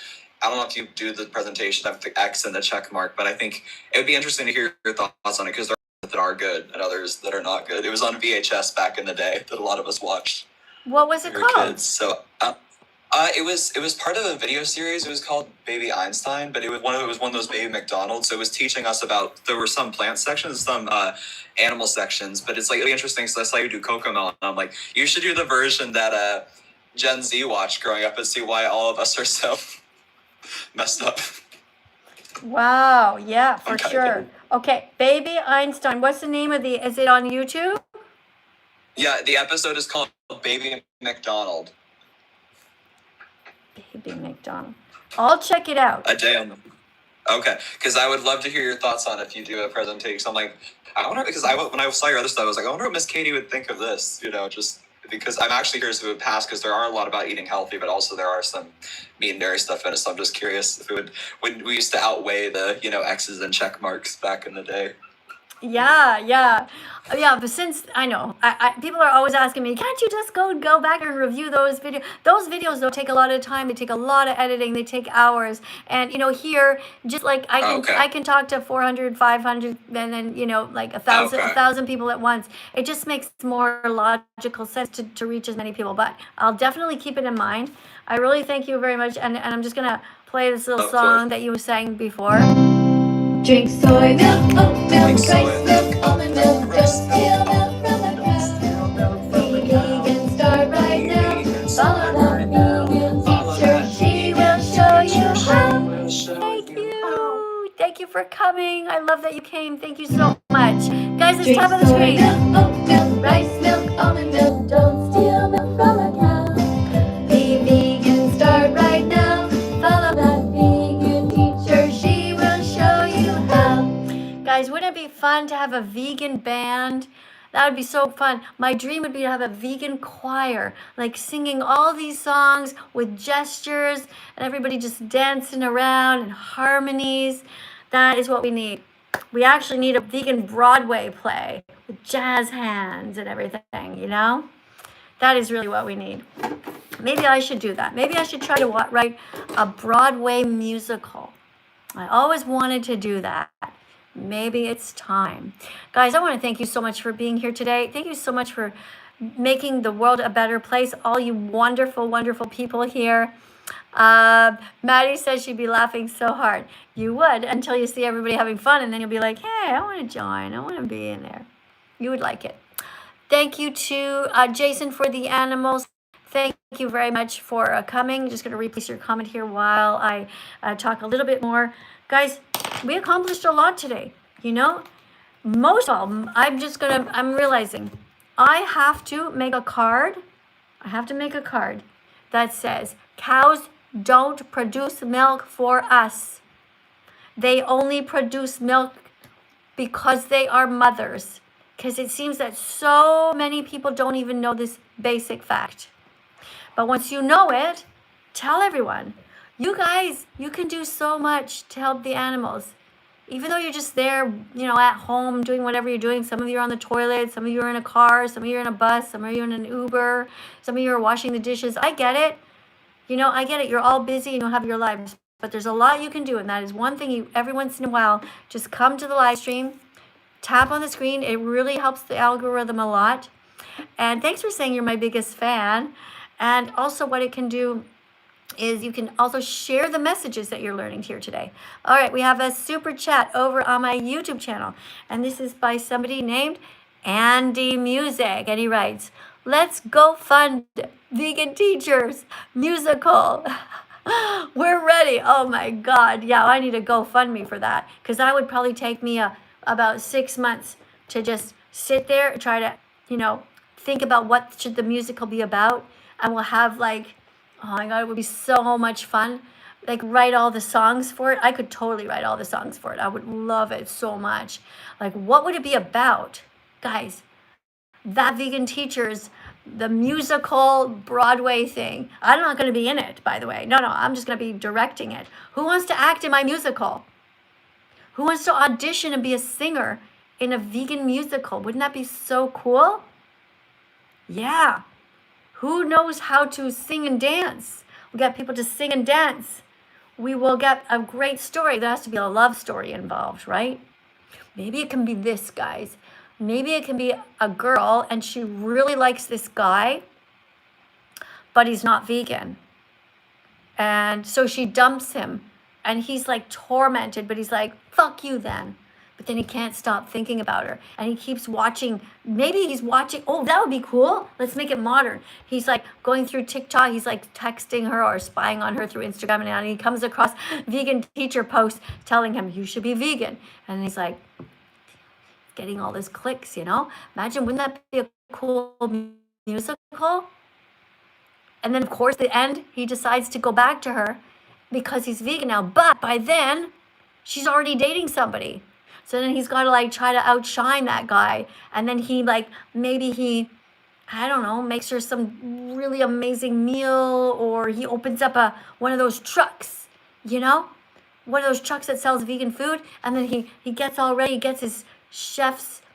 I don't know if you do the presentation of the X and the check mark, but I think it would be interesting to hear your thoughts on it because there are that are good and others that are not good. It was on VHS back in the day that a lot of us watched. What was it called? Kids. So it was part of a video series. It was called Baby Einstein, but it was one of those Baby McDonald's. So it was teaching us about, there were some plant sections, some animal sections, but it's like really interesting. So I saw you do Kokomo, and I'm like, you should do the version that Gen Z watched growing up and see why all of us are so messed up. Wow, yeah, for sure. Okay, Baby Einstein. What's the name of is it on YouTube? Yeah, the episode is called Baby McDonald. Baby McDonald. I'll check it out. A day on them. Okay, because I would love to hear your thoughts on it if you do a presentation. I'm like, I wonder, because when I saw your other stuff, I was like, I wonder what Miss Katie would think of this, just because I'm actually curious if it would pass, because there are a lot about eating healthy, but also there are some meat and dairy stuff in it, so I'm just curious if it would, when we used to outweigh the, X's and check marks back in the day. Yeah, but since I know, people are always asking me, can't you just go back and review those videos? Those videos, though, take a lot of time. They take a lot of editing. They take hours. And, here, just like I can talk to 400, 500, and then, like 1,000 people at once. It just makes more logical sense to reach as many people. But I'll definitely keep it in mind. I really thank you very much. And I'm just going to play this little song that you were saying before. Drink soy milk, oat milk, rice milk, almond milk, don't steal milk from a cow. Be vegan, start right now. Follow the vegan teacher, she will show you how. Thank you for coming. I love that you came. Thank you so much. Guys, it's top of the screen. Oat milk, rice milk, almond milk, don't steal milk from a cow. Be vegan, start right now. Follow that vegan teacher, she will show you how. Guys, wouldn't it be fun to have a vegan band? That would be so fun. My dream would be to have a vegan choir, like singing all these songs with gestures and everybody just dancing around and harmonies. That is what we need. We actually need a vegan Broadway play with jazz hands and everything, That is really what we need. Maybe I should do that. Maybe I should try to write a Broadway musical. I always wanted to do that. Maybe it's time. Guys, I want to thank you so much for being here today. Thank you so much for making the world a better place. All you wonderful, wonderful people here. Maddie says she'd be laughing so hard. You would until you see everybody having fun, and then you'll be like, hey, I want to join. I want to be in there. You would like it. Thank you to Jason for the animals. Thank you very much for coming. Just going to replace your comment here while I talk a little bit more. Guys, we accomplished a lot today. You know, most of all, I'm realizing I have to make a card. I have to make a card that says cows don't produce milk for us. They only produce milk because they are mothers. Because it seems that so many people don't even know this basic fact. But once you know it, tell everyone. You guys, you can do so much to help the animals. Even though you're just there, you know, at home doing whatever you're doing. Some of you are on the toilet, some of you are in a car, some of you are in a bus, some of you are in an Uber, some of you are washing the dishes. I get it. You know, I get it. You're all busy and you have your lives. But there's a lot you can do. And that is one thing every once in a while, just come to the live stream, tap on the screen. It really helps the algorithm a lot. And thanks for saying you're my biggest fan. And also what it can do is you can also share the messages that you're learning here today. All right, we have a super chat over on my YouTube channel. And this is by somebody named Andy Music. And he writes, let's go fund Vegan Teachers musical. We're ready. Oh my God. Yeah, I need a GoFundMe for that. Because that would probably take me about 6 months to just sit there and try to, you know, think about what should the musical be about. And we'll have like, oh my God, it would be so much fun. Like write all the songs for it. I could totally write all the songs for it. I would love it so much. Like what would it be about? Guys, That Vegan Teachers, the musical Broadway thing. I'm not going to be in it, by the way. No, I'm just going to be directing it. Who wants to act in my musical? Who wants to audition and be a singer in a vegan musical? Wouldn't that be so cool? Yeah. Who knows how to sing and dance? We'll get people to sing and dance. We will get a great story. There has to be a love story involved, right? Maybe it can be this, guys. Maybe it can be a girl and she really likes this guy, but he's not vegan. And so she dumps him and he's like tormented, but he's like, fuck you then. But then he can't stop thinking about her. And he keeps watching. Maybe he's watching. Oh, that would be cool. Let's make it modern. He's like going through TikTok. He's like texting her or spying on her through Instagram. And he comes across vegan teacher posts telling him, you should be vegan. And he's like, getting all these clicks, you know? Imagine, wouldn't that be a cool musical? And then, of course, at the end, he decides to go back to her because he's vegan now. But by then, she's already dating somebody. So then he's got to like try to outshine that guy. And then he like, maybe he, I don't know, makes her some really amazing meal, or he opens up one of those trucks, you know? One of those trucks that sells vegan food. And then he gets all ready, he gets his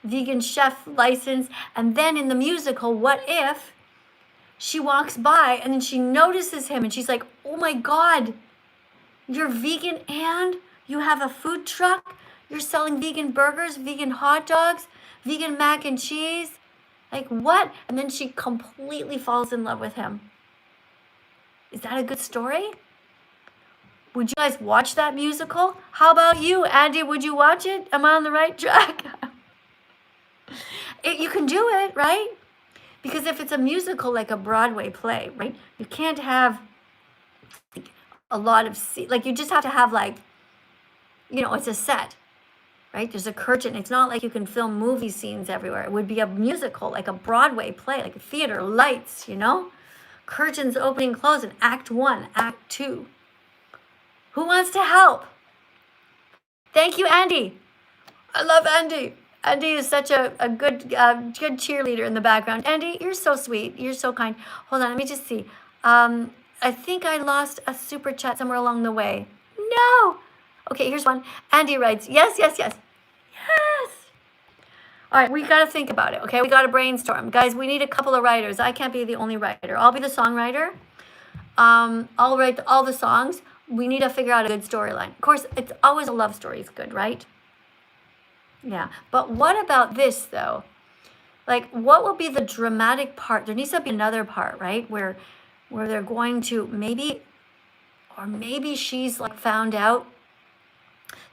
vegan chef license. And then in the musical, what if she walks by and then she notices him and she's like, oh my God, you're vegan and you have a food truck? You're selling vegan burgers, vegan hot dogs, vegan mac and cheese? Like what? And then she completely falls in love with him. Is that a good story? Would you guys watch that musical? How about you, Andy? Would you watch it? Am I on the right track? You can do it, right? Because if it's a musical like a Broadway play, right? You can't have like a lot of, like you just have to have like, you know, it's a set, right? There's a curtain. It's not like you can film movie scenes everywhere. It would be a musical, like a Broadway play, like a theater, lights, you know? Curtains opening and closing, act 1, act 2. Who wants to help? Thank you, Andy. I love Andy. Andy is such a good cheerleader in the background. Andy, you're so sweet. You're so kind. Hold on, let me just see. I think I lost a super chat somewhere along the way. No. Okay, here's one. Andy writes, yes. All right, we got to think about it, okay? We got to brainstorm. Guys, we need a couple of writers. I can't be the only writer. I'll be the songwriter. I'll write all the songs. We need to figure out a good storyline. Of course, it's always a love story is good, right? Yeah, but what about this, though? Like, what will be the dramatic part? There needs to be another part, right? Where they're going to maybe she's like found out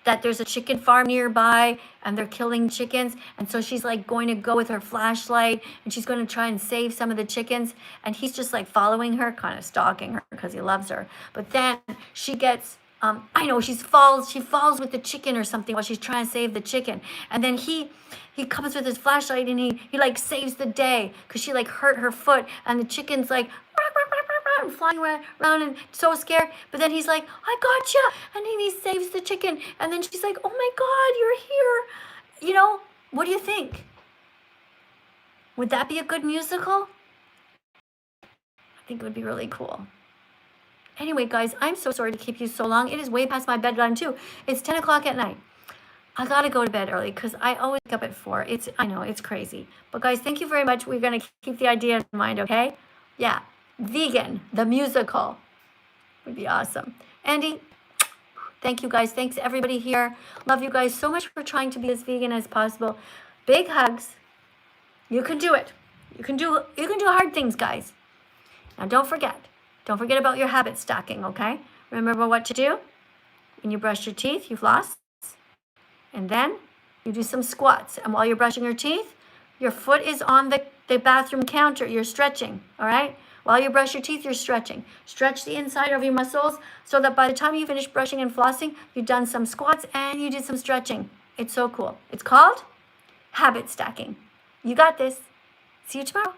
that there's a chicken farm nearby and they're killing chickens. And so she's like going to go with her flashlight and she's going to try and save some of the chickens. And he's just like following her, kind of stalking her because he loves her. But then she gets, I know, she falls with the chicken or something while she's trying to save the chicken. And then he comes with his flashlight and he like saves the day because she like hurt her foot and the chicken's like, and flying around and so scared. But then he's like, I gotcha. And then he saves the chicken. And then she's like, oh my God, you're here. You know, what do you think? Would that be a good musical? I think it would be really cool. Anyway, guys, I'm so sorry to keep you so long. It is way past my bedtime too. It's 10 o'clock at night. I gotta go to bed early because I always wake up at 4. I know, it's crazy. But guys, thank you very much. We're gonna keep the idea in mind, okay? Yeah. Vegan, the musical, would be awesome. Andy, thank you guys. Thanks everybody here. Love you guys so much for trying to be as vegan as possible. Big hugs. You can do it. You can do hard things, guys. Now don't forget about your habit stacking, okay? Remember what to do. When you brush your teeth, you floss. And then you do some squats. And while you're brushing your teeth, your foot is on the bathroom counter. You're stretching, all right? While you brush your teeth, you're stretching. Stretch the inside of your muscles so that by the time you finish brushing and flossing, you've done some squats and you did some stretching. It's so cool. It's called habit stacking. You got this. See you tomorrow.